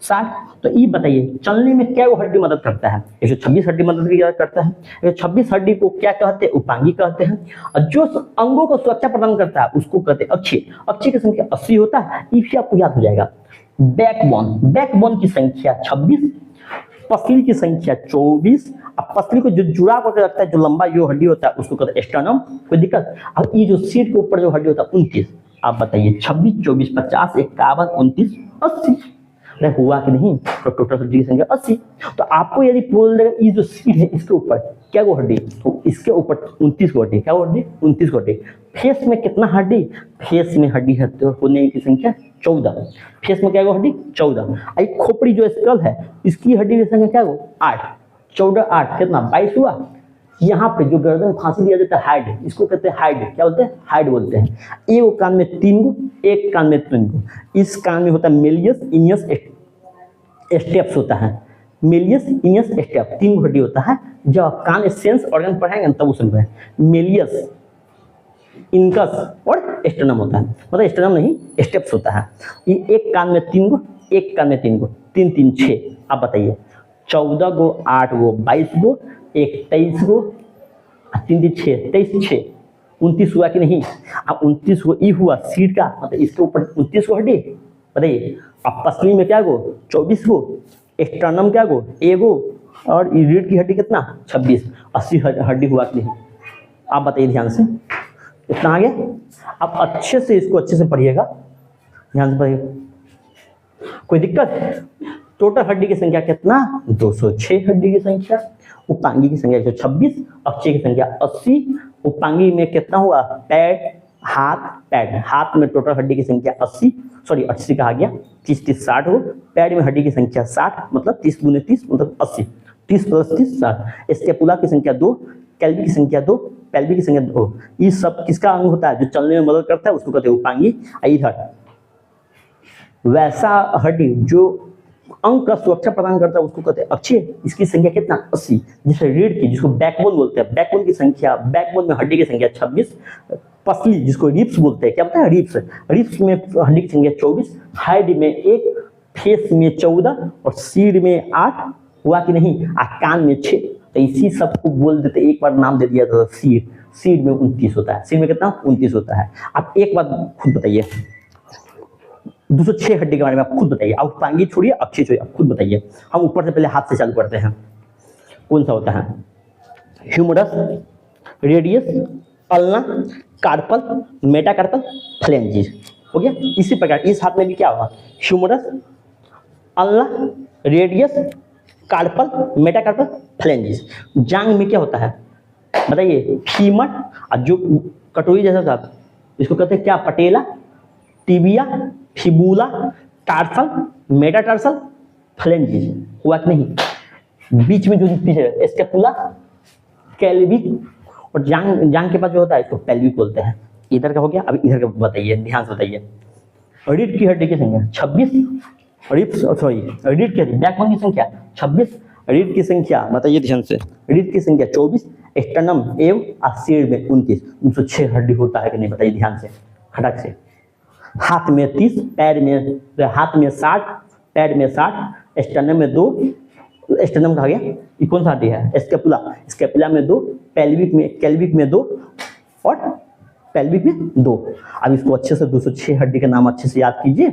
60। तो ये बताइए चलने में क्या वो हड्डी मदद करता है? 126 हड्डी मदद करता है। 126 हड्डी को क्या कहते हैं? उपांगी कहते हैं। और जो अंगों को सुरक्षा प्रदान करता है उसको कहते हैं अक्षय। अक्षय की संख्या 80 होता है। इससे आपको याद हो जाएगा। बैकबोन की संख्या 26, पसली की संख्या 24। अब पसली को जो जुड़ा करके रखता है, जो लंबा जो हड्डी होता है उसको कहते हैं स्टर्नम। कोई दिक्कत? अब ये जो सीट के ऊपर जो हड्डी होता है 29। आप बताइए 26, 24, 50, 51, 29, 80। अरे हुआ कि नहीं? तो टोटल हड्डी की संख्या 80। तो आपको यदि बोल देगा ये जो सीट है इसके ऊपर क्या वो हड्डी? तो इसके ऊपर 29 को हड्डी। क्या वो हड्डी? 29 को हड्डी। फेस में कितना हड्डी? फेस में हड्डी है तो होने की संख्या 14। फेस में क्या वो हड्डी? 14। आई खोपड़ी जो स्कल है इसकी हड्डी की संख्या क्या वो? 8। 14, 8 कितना? 22 हुआ। यहाँ पे जो गर्दन फांसी दिया जाता है हाइड, इसको कहते हैं हाइड। क्या बोलते हैं? हाइड बोलते हैं। एक कान में 3 गो, एक कान में 3 गो। इस कान में होता है मेलियस, इनियस, स्टेप्स होता है। मेलियस, इनियस, स्टेप 3 हड्डी होता है। जब कान सेंस ऑर्गन पढ़ाएंगे तब उसे मेलियस, इनकस और स्टर्नम होता है। मतलब स्टर्नम नहीं, स्टेप्स होता है। ये एक कान में 3 गो, एक कान में 3 गो, 3, 3, 6। आप बताइए 14 गो, 8 गो, 22 गो, 1 23 गो, 3, 3, 6, 23, 6, 29 हुआ कि नहीं? अब 29 को ई हुआ सीट का, मतलब इसके ऊपर 29 को हड्डी। बताइए अब पसली में क्या गो? 24 गो, स्टर्नम क्या गो? 1 गो और रीढ़ की हड्डी कितना? 26। 80 हड्डी हुआ कि नहीं? आप बताइए ध्यान से। इतना आ गया। अब अच्छे से इसको अच्छे से पढ़िएगा, ध्यान से पढ़िएगा। कोई दिक्कत? टोटल हड्डी की संख्या कितना? 206 हड्डी की संख्या। उपांगी की संख्या 126, अक्षय की संख्या 80। उपांगी में कितना हुआ? पैर, हाथ। हाथ में टोटल हड्डी की संख्या 80 कहा गया। 30, 30, 60 हो। पैर में हड्डी की संख्या 60, मतलब 30 × 30 मतलब 80। 30 + 30 60। स्टेपुला की संख्या 2, कैल्वी की संख्या 2, पेल्वी की संख्या 2। ये सब किसका अंग होता है जो चलने में मदद करता है, उसको कहते हैं उपांगी। इधर वैसा हड्डी जो अंग का सुरक्षा प्रदान करता है उसको कहते हैं अक्षीय। इसकी संख्या कितना 80। जैसे रीढ़ की जिसको बैकबोन बोलते हैं, बैकबोन की संख्या, बैकबोन में हड्डी की संख्या 26। पसली जिसको रिब्स बोलते हैं, क्या बोलते हैं रिब्स, रिब्स में हड्डी की संख्या 24। हाइड में 1, फेस में 14 और सिर में 8। हुआ कि नहीं, कान में 6। तो इसी सबको बोल देते, एक बार नाम दे दिया था सिर। सिर में 29 होता है। सिर में कितना 29 होता है। आप एक बात खुद बताइए, 206 हड्डी के बारे में आप खुद बताइए। आप उपांगी छोड़िए, अक्षीय छोड़िए, आप खुद बताइए। हम ऊपर से पहले हाथ से चालू करते हैं। कौन सा होता है? Humerus, radius, ulna, carpal, metacarpal, phalanges. हो गया। इसी प्रकार इस हाथ में भी क्या होगा? Humerus, ulna, radius, carpal, metacarpal, phalanges. जांग में क्या होता है बताइए? फीमर, और जो कटोरी जैसा था इसको कहते हैं क्या? पटेला, टिबिया, फिबुला, टार्सल, मेटाटार्सल, फ्लेंजिस। हुआ कि नहीं? बीच में जो पीछे स्टेपुला, कैल्विक, और जांग के पास जो होता है इसको पेल्विक बोलते हैं। इधर का हो गया। अब इधर का बताइए, ध्यान से बताइए। रीढ़ की हड्डी की संख्या 26। रीढ़ की बैकबोन की संख्या 26। रीढ़ की संख्या बताइए ध्यान से। रीढ़ की संख्या 24। स्टर्नम एवं सिर में 29। 206 हड्डी होता है कि नहीं बताइए ध्यान से, खटक से। हाथ में 30, पैर में, हाथ में 60, पैर में 60, स्टर्नम में 2। स्टर्नम कहा गया, ये कौन सा हड्डी है? स्केपुला। स्केपुला में 2, कैल्विक में 2 और पेल्विक में 2। अब इसको अच्छे से 206 हड्डी का नाम अच्छे से याद कीजिए।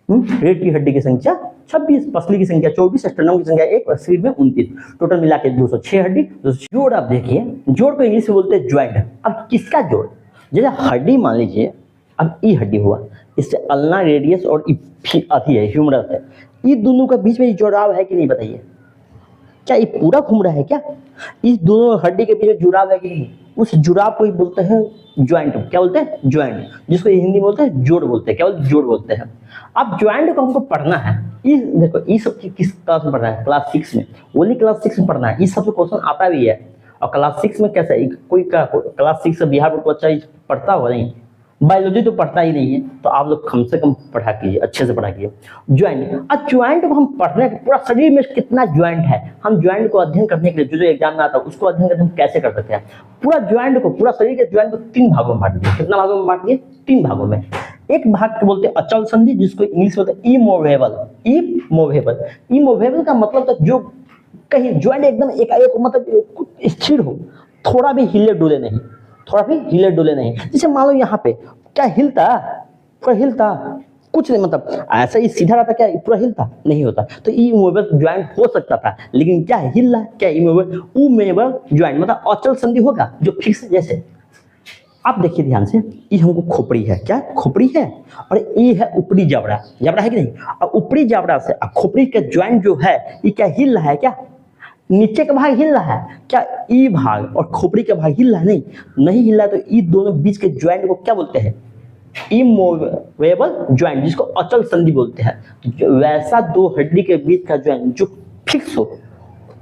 रीढ़ की हड्डी की संख्या 26, पसली की संख्या 24, स्टर्नम की संख्या 1 और सिर में 29। टोटल मिला के 206 हड्डी। जोड़ आप देखिए, जोड़ को इंग्लिश में बोलते हैं ज्वाइंट। अब किसका जोड़? जैसे हड्डी मान लीजिए, अब ई हड्डी हुआ, इससे अल्ना, रेडियस और अथी है ह्यूमरस है, ये दोनों का बीच में जुड़ाव है कि नहीं बताइए? क्या ये पूरा घूम रहा है क्या? इस दोनों हड्डी के बीच में जुड़ाव है कि नहीं? उस जुड़ाव को ही बोलते हैं ज्वाइंट। क्या बोलते हैं? ज्वाइंट, जिसको हिंदी में बोलते हैं जोड़ बोलते हैं। क्या बोलते हैं? जोड़ बोलते हैं। अब ज्वाइंट को हमको पढ़ना है। इस देखो, ये सब किस क्लास में पढ़ना है? क्लास 6 में। ओनली क्लास 6 में पढ़ना है। इस सबसे क्वेश्चन आता भी है। और क्लास 6 में कैसा है, कोई क्लास 6 से बिहार बोर्ड को बच्चा पढ़ता होगा नहीं? बायोलॉजी तो पढ़ता ही नहीं है, तो आप लोग कम से कम पढ़ा कीजिए, अच्छे से पढ़ा कीजिए। ज्वाइंट, अब ज्वाइंट को हम पढ़ने, पूरा शरीर में कितना ज्वाइंट है, हम ज्वाइंट को अध्ययन करने के लिए जो एग्जाम में आता है उसको अध्ययन करके हम कैसे कर सकते हैं? पूरा ज्वाइंट को, पूरा शरीर के ज्वाइंट को 3 भागों में बांट दिए। कितना भागों में बांट दिए? 3 भागों में। एक भाग को बोलते हैं अचल संधि, जिसको इंग्लिश में बोलते हैं इमूवेबल। इमूवेबल, इमूवेबल का मतलब तो जो कहीं ज्वाइंट एकदम एक मतलब स्थिर हो, थोड़ा भी हिले डुले नहीं, थोड़ा भी हिले डुले नहीं। जैसे मान लो यहाँ पे क्या हिलता, पूरा हिलता कुछ नहीं, मतलब ऐसा ही सीधा रहता, क्या पूरा हिलता नहीं होता। तो इमूवेबल ज्वाइंट हो सकता था, लेकिन क्या हिल रहा है? क्या इमूवेबल ज्वाइंट मतलब अचल संधि होगा जो फिक्स। जैसे आप देखिए ध्यान से, ये हमको खोपड़ी है, क्या खोपड़ी है, और ये है ऊपरी जबड़ा। जबड़ा है कि नहीं? और ऊपरी जबड़ा से खोपड़ी का ज्वाइंट जो है ये क्या हिल रहा है? क्या नीचे का भाग हिल रहा है? क्या ई भाग और खोपड़ी का भाग हिल रहा है? नहीं हिल रहा है। तो ये दोनों बीच के ज्वाइंट को क्या बोलते हैं? इमूवेबल ज्वाइंट, जिसको अचल संधि बोलते हैं। वैसा दो हड्डी के बीच का ज्वाइंट जो फिक्स हो,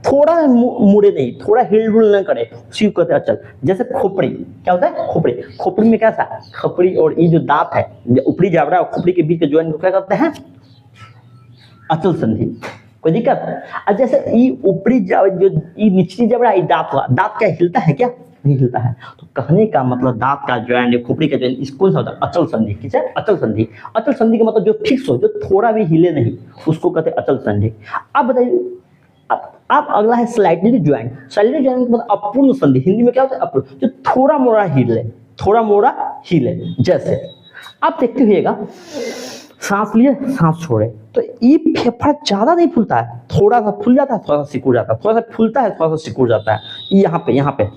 थोड़ा मुड़े नहीं, थोड़ा हिलडुल न करे, उसी को कहते हैं अचल। जैसे खोपड़ी, क्या होता है? खोपड़ी। खोपड़ी में कैसा? खोपड़ी और ये जो दांत है, ऊपरी जबड़ा और खोपड़ी के बीच के ज्वाइंट को क्या कहते हैं? अचल संधि। कोई दिक्कत? अब जैसे ये ऊपरी जो ये निचली जबड़ा, ये दांत हुआ, दांत क्या हिलता है? क्या नहीं हिलता है। तो कहने का मतलब दांत का ज्वाइंट, खोपड़ी का ज्वाइंट, इसको होता है अचल संधि। किस है? अचल संधि। अचल संधि का मतलब जो फिक्स हो, जो थोड़ा भी हिले नहीं, उसको कहते हैं अचल संधि। अब बताइए, अब अगला है स्लाइटली ज्वाइंट। स्लाइटली ज्वाइंट मतलब अपूर्ण संधि। हिंदी में क्या होता है? अपूर्ण, जो थोड़ा मोड़ा हिले, थोड़ा मोड़ा हिले। जैसे आप देखते हुएगा, सांस लिए सांस छोड़े, तो ये फेफड़ा ज्यादा नहीं फूलता है, थोड़ा सा फूल जाता है, थोड़ा सा सिकुड़ जाता है, थोड़ा सा फूलता है, थोड़ा सा सिकुड़ जाता है। यहाँ पे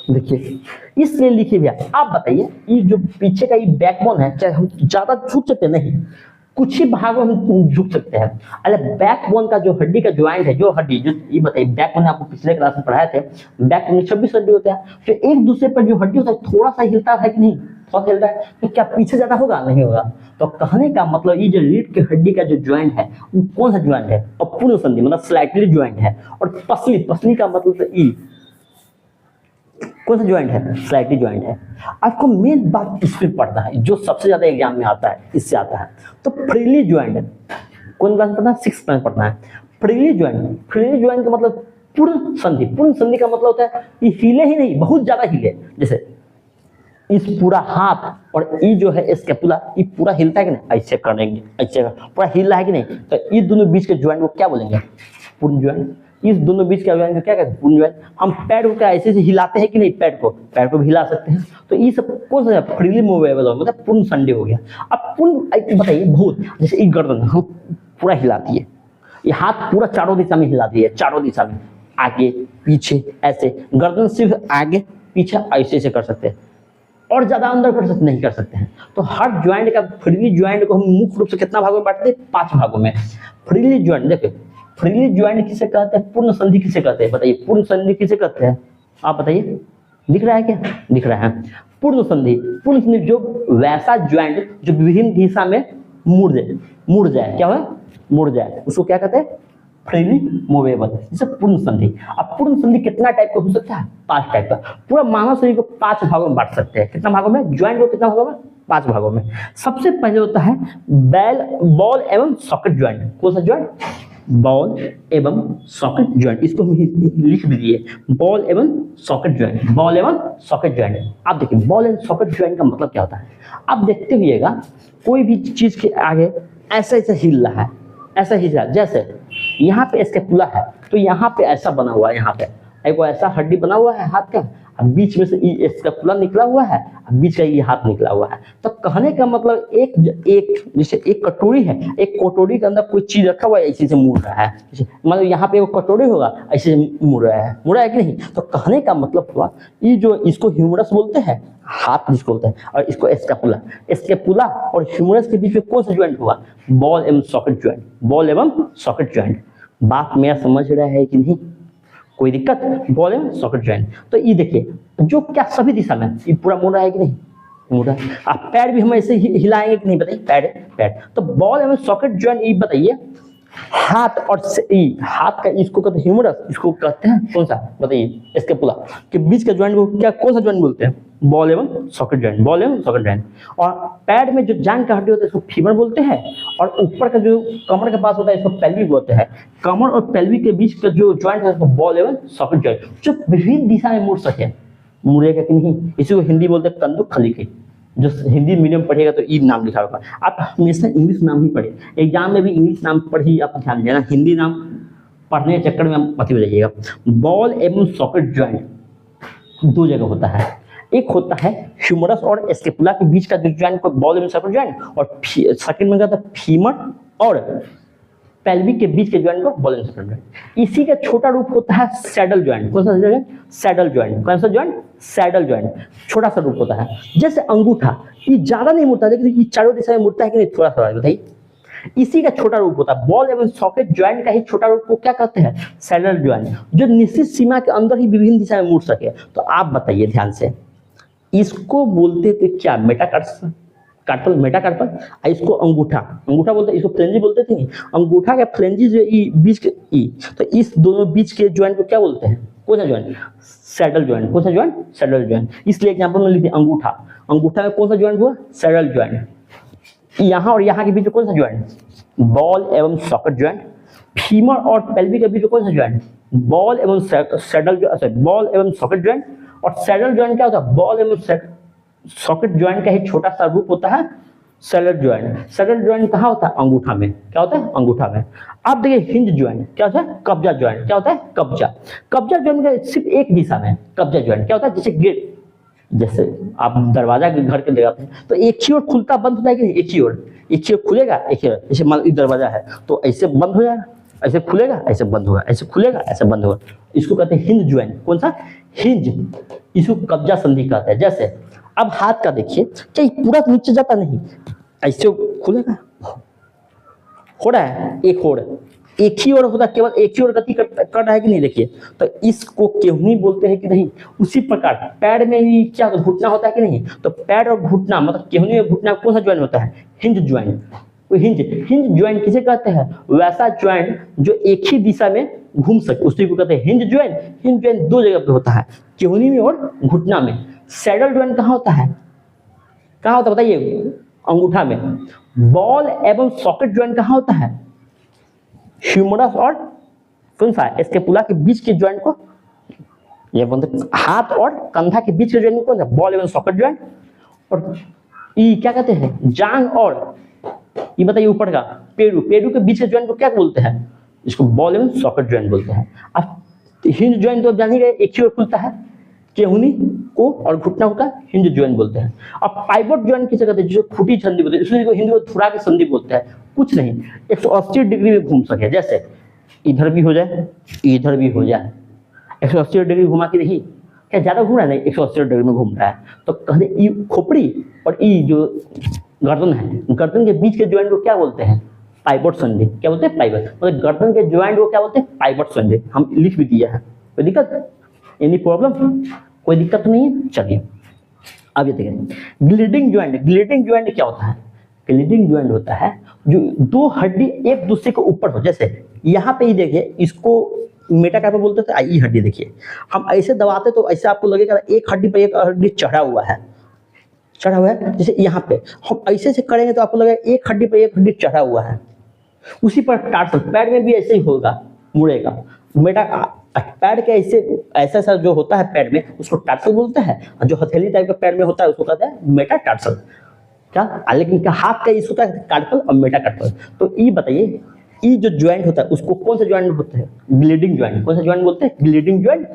देखिए, इसलिए लिखिए भैया। आप बताइए, ये जो पीछे का ये बैकबोन है, क्या हम ज्यादा झुक सकते नहीं? कुछ ही भागों में हम झुक सकते हैं। अरे बैकबोन का जो हड्डी का ज्वाइंट है, जो हड्डी जो ये बताइए, बैकबोन आपको पिछले क्लास में पढ़ाए थे, बैकबोन में 26 हड्डी होते हैं। फिर एक दूसरे पर जो हड्डी होता है थोड़ा सा हिलता है कि नहीं? थोड़ा सा हिल रहा है, तो क्या पीछे ज्यादा होगा? नहीं होगा। तो कहने का मतलब ये जो रीढ़ की हड्डी का जो ज्वाइंट है वो कौन सा ज्वाइंट है? अपूर्ण संधि मतलब स्लाइटली ज्वाइंट है। और पसली, पसली का मतलब ई कौन सा ज्वाइंट है? स्लाइटली ज्वाइंट है। आपको मेन बात इसमें पढ़ना है, जो सबसे ज्यादा एग्जाम में आता है, इससे आता है। तो फ्रीली ज्वाइंट कौन क्लास में पढ़ना है? 6th क्लास पढ़ना है। फ्रीली ज्वाइंट, फ्रीली ज्वाइंट का मतलब पूर्ण संधि। पूर्ण संधि का मतलब होता है ये हिले ही नहीं, बहुत ज्यादा हिले। जैसे इस पूरा हाथ और ये जो है स्कैपुला, ये पूरा हिलता है कि नहीं? ऐसे करेंगे, ऐसे पूरा हिल रहा है कि नहीं? तो ये दोनों बीच के ज्वाइंट को क्या बोलेंगे? पूर्ण ज्वाइंट। इस दोनों बीच के ज्वाइंट को क्या कहते हैं? पूर्ण ज्वाइंट। हम पैर को क्या ऐसे हिलाते हैं कि नहीं? पैर को भी हिला सकते हैं। तो ये सब कौन सा फ्रीली मूवेबल हो, मतलब पूर्ण संधि हो गया। अब पूर्ण बताइए, बहुत जैसे ये गर्दन हम पूरा हिलाती है, ये हाथ पूरा चारों दिशा में हिलाती है, चारों दिशा में, आगे पीछे ऐसे। गर्दन सिर्फ आगे पीछे ऐसे कर सकते हैं, और ज्यादा अंदर कर सकते नहीं कर सकते हैं। तो हर ज्वाइंट का, फ्रीली ज्वाइंट को हम मुख्य रूप से कितना भागों में बांटते हैं? 5 भागों में। फ्रीली ज्वाइंट देखिए, फ्रीली ज्वाइंट किसे कहते हैं? पूर्ण संधि किसे कहते हैं? बताइए, पूर्ण संधि किसे कहते हैं? आप बताइए, दिख रहा है क्या? दिख रहा है। पूर्ण संधि, पूर्ण संधि जो वैसा ज्वाइंट जो विभिन्न दिशा में मुड़ जाए, क्या है? मुड़ जाए, उसको क्या कहते हैं? फ्रीली मूवेबल, जैसे पूर्ण संधि। अब पूर्ण संधि कितना टाइप का हो सकता है? 5 टाइप का। पूरा मानव शरीर को 5 भागों में बांट सकते हैं। कितना भागों में? ज्वाइंट को कितना भागों में? 5 भागों में। सबसे पहले होता है बॉल एवं सॉकेट ज्वाइंट। कौन सा ज्वाइंट? बॉल एवं सॉकेट ज्वाइंट। इसको हम लिख दीजिए, बॉल एवं सॉकेट ज्वाइंट, बॉल एवं सॉकेट ज्वाइंट। आप देखिए, बॉल एवं सॉकेट ज्वाइंट का मतलब क्या होता है? आप देखते हुएगा, कोई भी चीज के आगे ऐसा ऐसा हिल रहा है, ऐसा हिल रहा है। जैसे यहाँ पे स्कैपुला है, तो यहाँ पे ऐसा बना हुआ है, यहाँ पे एक ऐसा हड्डी बना हुआ है हाथ का, अब बीच में से ये स्कैपुला निकला हुआ है, अब बीच का ये हाथ निकला हुआ है। तो कहने का मतलब एक जैसे एक कटोरी है, एक कटोरी के अंदर कोई चीज रखा हुआ है, ऐसे से मुड़ रहा है। मतलब यहाँ पे वो कटोरी होगा, ऐसे मुड़ रहा है कि नहीं? तो कहने का मतलब हुआ, ये जो इसको ह्यूमरस बोलते हैं, हाथ जिसको बोलते हैं, और इसको स्कैपुला। स्कैपुला और ह्यूमरस के बीच में कौन सा ज्वाइंट हुआ? बॉल एवं सॉकेट ज्वाइंट, बॉल एवं सॉकेट ज्वाइंट। बात मेरा समझ रहा है कि नहीं? कोई दिक्कत? बॉल एवं सॉकेट ज्वाइंट। तो ये देखिए, जो क्या सभी दिशा में ये पूरा मुड़ रहा है कि नहीं? मुड़ रहा है। आप पैर भी हम ऐसे हिलाएंगे कि नहीं? बताइए, पैर। तो बॉल एवं सॉकेट ज्वाइंट, ये बताइए, हाथ और हाथ का इसको कहते हैं ह्यूमरस, इसको कहते हैं कौन सा? बताइए, स्कैपुला के बीच का ज्वाइंट को क्या, कौन सा ज्वाइंट बोलते हैं? बॉल एवं सॉकेट ज्वाइंट, बॉल एवं सॉकेट ज्वाइंट। और पैर में जो जांघ का हड्डी होता है इसको फीमर बोलते हैं, और ऊपर का जो कमर के पास होता है इसको पेल्विक बोलते हैं। कमर और पेल्विक के बीच का जो ज्वाइंट है उसको बॉल एवं सॉकेट ज्वाइंट, जो विभिन्न दिशा में मुड़ सके। मुड़ेगा कि नहीं? इसी को हिंदी बोलते हैं कंदुक खलीकी। जो हिंदी मीडियम पढ़ेगा तो ई नाम लिखा होगा। आप हमेशा इंग्लिश नाम ही पढ़े, एग्जाम में भी इंग्लिश नाम पर ही आप ध्यान देना, हिंदी नाम पढ़ने के चक्कर में आप मत हो जाइएगा। बॉल एवं सॉकेट ज्वाइंट 2 जगह होता है। एक होता है ह्यूमरस और स्कैपुला के बीच का जो ज्वाइंट को बॉल एवं सॉकेट ज्वाइंट, और सेकंड में क्या था? फीमर और पेल्विक के बीच के ज्वाइंट को बॉल एंड सॉकेट ज्वाइंट। इसी का छोटा रूप होता है सैडल ज्वाइंट। कौन सा ज्वाइंट? Saddle joint. कौन सा ज्वाइंट? Saddle joint. छोटा सा रूप होता है, जैसे अंगूठा, ये ज्यादा नहीं मुड़ता, लेकिन ये चारों दिशा में मुड़ता है कि नहीं? थोड़ा सा बताइए। इसी का छोटा रूप होता है। बॉल एवं सॉकेट ज्वाइंट का ही छोटा रूप को क्या कहते हैं? सैडल ज्वाइंट, जो निश्चित सीमा के अंदर ही विभिन्न दिशा में मुड़ सके। तो आप बताइए ध्यान से, इसको बोलते थे क्या? Metacarpal, metacarpal. इसको अंगूठा बोलते, इसको फ्लेंजी बोलते थे। अंगूठा का फ्लेंजी जो बीच के तो इस दोनों बीच के ज्वाइंट को क्या बोलते हैं? कौन सा ज्वाइंट? Saddle joint. कौन सा ज्वाइंट? Saddle joint. इसलिए एग्जांपल में लिखते हैं अंगूठा, अंगूठा में कौन सा ज्वाइंट हुआ? Saddle joint. यहाँ और यहाँ के बीच में कौन सा ज्वाइंट? बॉल एवं सॉकेट ज्वाइंट। फीमर और पेल्विक के बीच में कौन सा ज्वाइंट? बॉल एवं सैडल, बॉल एवं सॉकेट ज्वाइंट। और सैडल ज्वाइंट क्या होता है? बॉल एवं सॉकेट ज्वाइंट का ही छोटा सा रूप होता है सैडल ज्वाइंट। सैडल ज्वाइंट कहाँ होता है? अंगूठा में। क्या होता है? अंगूठा में। अब देखिए हिंज ज्वाइंट क्या होता है? कब्जा ज्वाइंट। क्या होता है? कब्जा ज्वाइंट का सिर्फ एक दिशा में कब्जा ज्वाइंट क्या होता है? जैसे गेट, जैसे आप दरवाजा के घर के लगाते हैं तो एक ही ओर खुलता बंद होता है कि एक ही ओर खुलेगा, एक ही ओर। जैसे मान लो दरवाजा है तो ऐसे बंद हो जाएगा, ऐसे खुलेगा, ऐसे बंद होगा, ऐसे खुलेगा, ऐसे बंद होगा। इसको कहते हैं हिंज ज्वाइंट। कौन सा? हिंज। इसको कब्जा संधि कहते हैं। जैसे अब हाथ का देखिए, क्या पूरा नीचे जाता नहीं, ऐसे खुलेगा, हो रहा है, एक होड़ एक ही ओर होता है, केवल एक ही ओर गति कर रहा है कि नहीं, देखिए तो इसको केहूनी बोलते हैं कि नहीं। उसी प्रकार पैर में भी क्या होता है, घुटना होता है कि नहीं, तो पैर और घुटना मतलब केहूनी और घुटना कौन सा ज्वाइंट होता है, हिंज ज्वाइंट। तो हिंज ज्वाइंट किसे कहते हैं, वैसा ज्वाइंट जो एक ही दिशा में घूम सके उसी को कहते हैं हिंज ज्वाइंट। हिंज ज्वाइंट दो जगह पे होता है, केहूनी में और घुटना में। सैडल ज्वाइंट कहाँ होता है, कहाँ होता है बताइए, अंगूठा में। बॉल एवं सॉकेट ज्वाइंट कहाँ होता है, ह्यूमरस और कौन सा स्कैपुला के बीच के ज्वाइंट को, ये बोलते हाथ और कंधा के बीच के ज्वाइंट को कौन सा, बॉल एवं सॉकेट ज्वाइंट। और ये क्या कहते हैं, जांग और ये बताइए ऊपर का पेरू, पेरू के बीच के ज्वाइंट को क्या बोलते हैं, इसको बॉल एवं सॉकेट ज्वाइंट बोलते हैं। अब हिंज ज्वाइंट तो जान ही गए, एक ही ओर खुलता है, केहूनी को और घुटना को का हिंज ज्वाइंट बोलते हैं। अब पाइवोट ज्वाइंट किसे कहते हैं, जो खुटी संधि बोलते हैं, इसको हिंदी में थोड़ा की संधि बोलते हैं। कुछ नहीं, 180 डिग्री में घूम सके, जैसे इधर भी हो जाए इधर भी हो जाए, 180 डिग्री घुमा के देखिए, क्या ज्यादा घूम रहा है, नहीं 180 डिग्री में घूम रहा है। तो कहते ई खोपड़ी और ई जो गर्दन है, गर्दन के बीच के ज्वाइंट को क्या बोलते हैं, पाइवोट संधि। क्या बोलते हैं, पाइवोट, मतलब गर्दन के ज्वाइंट को क्या बोलते हैं, पाइवोट संधि। हम लिख भी दिया है, कोई दिक्कत, एनी प्रॉब्लम, कोई दिक्कत नहीं है। चलिए अब ये देखें ग्लिडिंग ज्वाइंट। ग्लिडिंग ज्वाइंट क्या होता है, ग्लिडिंग ज्वाइंट होता है जो दो हड्डी एक दूसरे के ऊपर हो, जैसे यहाँ पे ही देखिए, इसको मेटाकार्पल बोलते थे। ये हड्डी देखिए, हम ऐसे दबाते तो ऐसे आपको लगेगा एक हड्डी पर एक हड्डी चढ़ा हुआ है, चढ़ा हुआ है। जैसे यहाँ पे हम ऐसे से करेंगे तो आपको लगेगा एक हड्डी पर एक हड्डी चढ़ा हुआ है। उसी पर टार्सल, पैर में भी ऐसे ही होगा, मुड़ेगा। पैर के ऐसे ऐसा सा जो होता है पैर में, उसको टार्सल बोलते हैं, और जो हथेली टाइप का पैर में होता है उसको कहते हैं मेटाटार्सल। क्या, लेकिन हाथ का इस होता है कार्पल और मेटाकार्पल। तो ये बताइए, ये जो ज्वाइंट होता है उसको कौन सा ज्वाइंट बोलते हैं, ग्लिडिंग ज्वाइंट। कौन सा ज्वाइंट बोलते हैं, ग्लिडिंग ज्वाइंट।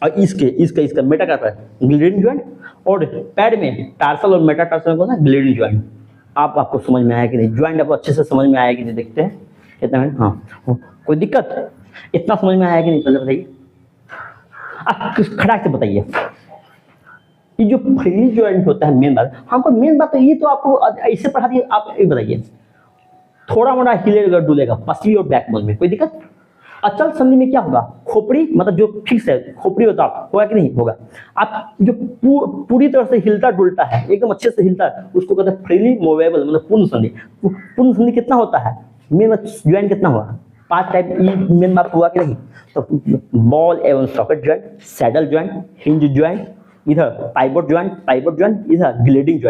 और इसका मेटाकार्पल, ग्लिडिंग ज्वाइंट। और पैर में टार्सल और मेटाटार्सल में कौन सा, ग्लिडिंग ज्वाइंट। आपको समझ में आया कि नहीं, ज्वाइंट आपको अच्छे से समझ में आया कि नहीं, देखते हैं कितना है। हाँ, कोई दिक्कत, इतना समझ में आया कि नहीं, पहले बताइए। आप खड़ा के बताइए, ये जो फ्री ज्वाइंट होता है, मेन बात हमको, मेन बात तो ये तो आपको ऐसे पढ़ा दिए। आप ये बताइए, थोड़ा मोड़ा हिलेगा डुलेगा पसली और बैकबोन में, कोई दिक्कत। अचल संधि में क्या होगा, खोपड़ी मतलब जो फिक्स है खोपड़ी होता होगा कि नहीं होगा। आप जो पूरी तरह से हिलता डुलता है, एकदम अच्छे से हिलता है, उसको कहते हैं फ्रीली मूवेबल, मतलब पूर्ण संधि। पूर्ण संधि कितना होता है, मेन ज्वाइंट कितना हुआ, 5 टाइप। ये मेन बात हुआ कि नहीं। तो बॉल एवं socket joint, saddle joint, hinge joint, इधर पाइवोट ज्वाइंट, इधर ग्लिडिंग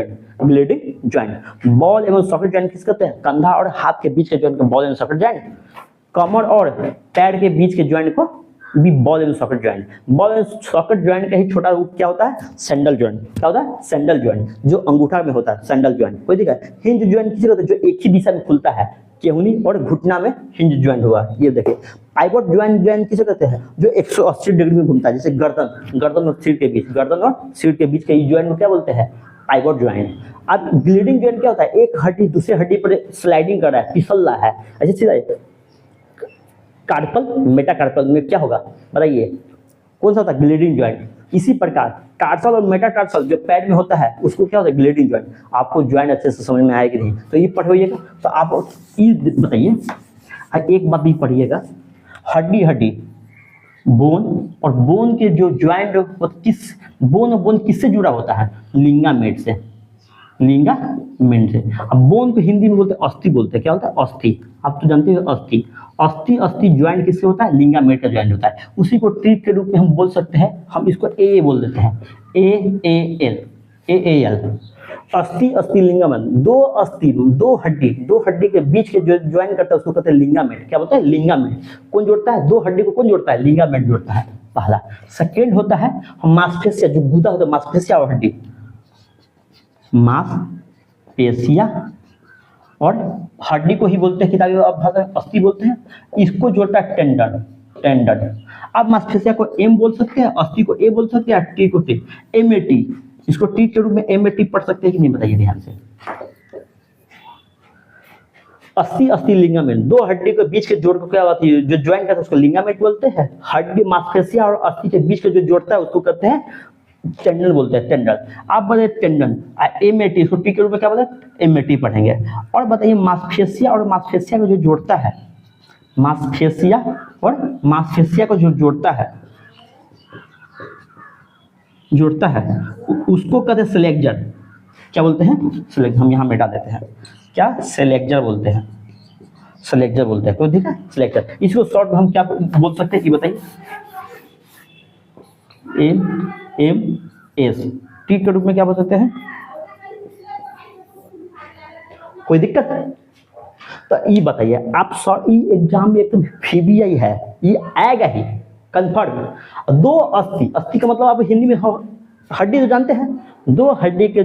ज्वाइंट। बॉल एवं सॉकेट ज्वाइंट किस कहते हैं, कंधा और हाथ के बीच के ज्वाइंट को बॉल एवं सॉकेट ज्वाइंट। कमर और पैर के बीच के ज्वाइंट को भी बॉल एवं सॉकेट ज्वाइंट। बॉल एवं सॉकेट ज्वाइंट का ही छोटा रूप क्या होता है, सैंडल ज्वाइंट। क्या होता है, सैंडल ज्वाइंट, जो अंगूठा में होता है, सैंडल ज्वाइंट। कोई दिक्कत। हिंज ज्वाइंट किसी को, जो एक ही दिशा में खुलता है, केहूनी और घुटना में हिंज ज्वाइंट हुआ। ये देखिए पाइवोट ज्वाइंट किसे कहते हैं, जो 180 डिग्री में घूमता है, जैसे गर्दन और सिर के बीच, गर्दन और सिर के बीच के ज्वाइंट को क्या बोलते हैं, पाइवोट ज्वाइंट। अब ग्लिडिंग ज्वाइंट क्या होता है, एक हड्डी दूसरे हड्डी पर स्लाइडिंग कर रहा है, फिसल रहा है, ऐसे सीधा। कार्पल मेटाकार्पल में क्या होगा बताइए, कौन सा होता है, ग्लिडिंग ज्वाइंट। इसी प्रकार टार्सल और मेटाटार्सल जो पैर में होता है उसको क्या होता है, ग्लिडिंग ज्वाइंट। आपको ज्वाइंट अच्छे से समझ में आया कि नहीं, तो ये पढ़िएगा। तो आप ये बताइए, एक बात भी पढ़िएगा, हड्डी बोन और बोन के जो ज्वाइंट किस बोन और बोन किससे जुड़ा होता है, लिंगामेट से। अब बोन को हिंदी में बोलते हैं अस्थि, बोलते हैं क्या होता है, अस्थि। आप तो जानते हो अस्थि ज्वाइंट किससे होता है, लिंगामेट का ज्वाइंट होता है। उसी को ट्रिक के रूप में हम बोल सकते हैं, हम इसको ए बोल देते हैं, AAL। अस्थि लिंगामेट, दो हड्डी के बीच के जो ज्वाइन करता है उसको कहते हैं लिंगामेट। क्या बोलते हैं, लिंगामेट। कौन जोड़ता है, दो हड्डी को कौन जोड़ता है, लिंगामेट जोड़ता है, पहला। सेकेंड होता है मांसपेशिया, जो गुदा होता है, मांसपेशिया और हड्डी, मांसपेशिया और हड्डी को ही बोलते हैं किताबी भाषा में अस्थि बोलते हैं। इसको जोड़ता है टेंडन। अब मांसपेशिया को एम बोल सकते हैं, अस्थि को ए बोल सकते हैं, टी को टी, MAT। इसको टी के रूप में MAT पढ़ सकते हैं कि नहीं, बताइए ध्यान से। अस्थि लिंगामेट, दो हड्डी के बीच के जोड़ को क्या होती है, जो ज्वाइन करता है उसको लिंगामेट बोलते हैं। हड्डी मांसपेशिया और अस्थि के बीच के जो जोड़ता है उसको कहते हैं टेंडन बोलते हैं, टेंडन। आप बताइए टेंडन, MAT, इसको टी के रूप में क्या बोलते हैं, MAT पढ़ेंगे। और बताइए मांसपेशिया और मांसपेशिया को जो जोड़ता है, मांसपेशिया और मांसपेशिया को जो जोड़ता है उसको कहते हैं सेलेक्टर। क्या बोलते हैं? सेलेक्टर। हम यहाँ मिटा देते हैं, क्या सेलेक्टर बोलते हैं, सेलेक्टर बोलते हैं। कोई देखा सेलेक्टर, इसको शॉर्ट में हम क्या बोल सकते हैं ये बताइए? एम एस टी के रूप में क्या बोल सकते हैं? कोई दिक्कत? तो ये बताइए आप, सॉरी एग्जाम में एकदम VBI है, ये आएगा ही कंफर्म। दो अस्थि, अस्थि का मतलब आप हिंदी में हड्डी तो जानते हैं, दो हड्डी के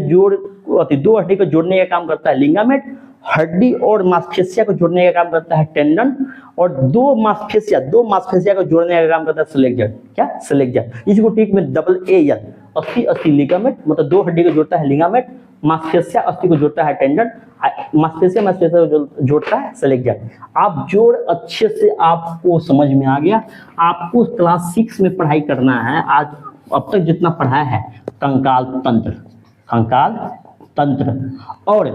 जोड़ने का काम करता है लिगामेंट, हड्डी और मांसपेशिया को जोड़ने का काम करता है टेंडन, और दो मांसपेशिया को जोड़ने का काम करता है सेलेक्टर। क्या? सेलेक्टर। इसको टीक में AAL, अस्थि लिगामेंट, मतलब दो हड्डी को जोड़ता है लिगामेंट, मांसपेशिया अस्थि को जोड़ता है टेंडन, मांसपेशिया को जोड़ता है सेलेक्टर। आप जोड़ अच्छे से आपको समझ में आ गया। आपको क्लास 6 में पढ़ाई करना है। आज अब तक जितना पढ़ाया है, कंकाल तंत्र और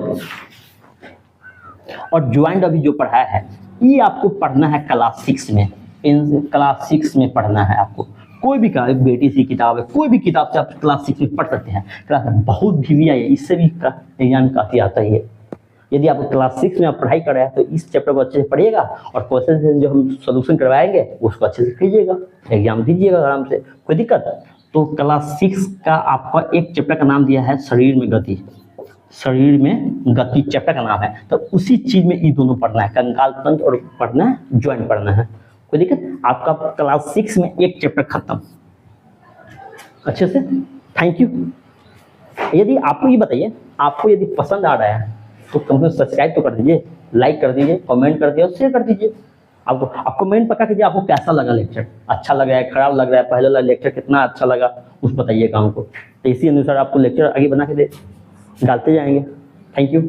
ज्वाइंट अभी जो पढ़ाया है, ये आपको पढ़ना है क्लास 6 में। इन क्लास 6 में पढ़ना है आपको। कोई भी बेटी सी किताब है, कोई भी किताब से आप क्लास 6 में पढ़ सकते हैं। क्लास बहुत VBI है, इससे भी एग्जाम काफ़ी आता है। यदि आप क्लास 6 में आप पढ़ाई कर रहे हैं तो इस चैप्टर को अच्छे से पढ़िएगा और क्वेश्चन जो हम सोल्यूशन करवाएंगे उसको अच्छे से कीजिएगा, एग्जाम दीजिएगा आराम से। कोई दिक्कत? तो क्लास 6 का आपका एक चैप्टर का नाम दिया है शरीर में गति चैप्टर का नाम है। तो उसी चीज में ये दोनों पढ़ना है, कंकाल तंत्र और पढ़ना है, ज्वाइंट पढ़ना है। कोई दिक्कत? आपका क्लास 6 में एक चैप्टर खत्म अच्छे से। Thank you. यदि आपको ये बताइए, आपको यदि पसंद आ रहा है तो कम से कम सब्सक्राइब तो कर दीजिए, लाइक कर दीजिए, कमेंट कर दीजिए और शेयर कर दीजिए। आप कमेंट पक्का कीजिए, आपको कैसा लगा लेक्चर, अच्छा लग रहा है, खराब लग रहा है, पहले वाला लेक्चर कितना अच्छा लगा उस बताइएगा हमको। तो इसी अनुसार आपको लेक्चर आगे बना के डालते जाएंगे। Thank you.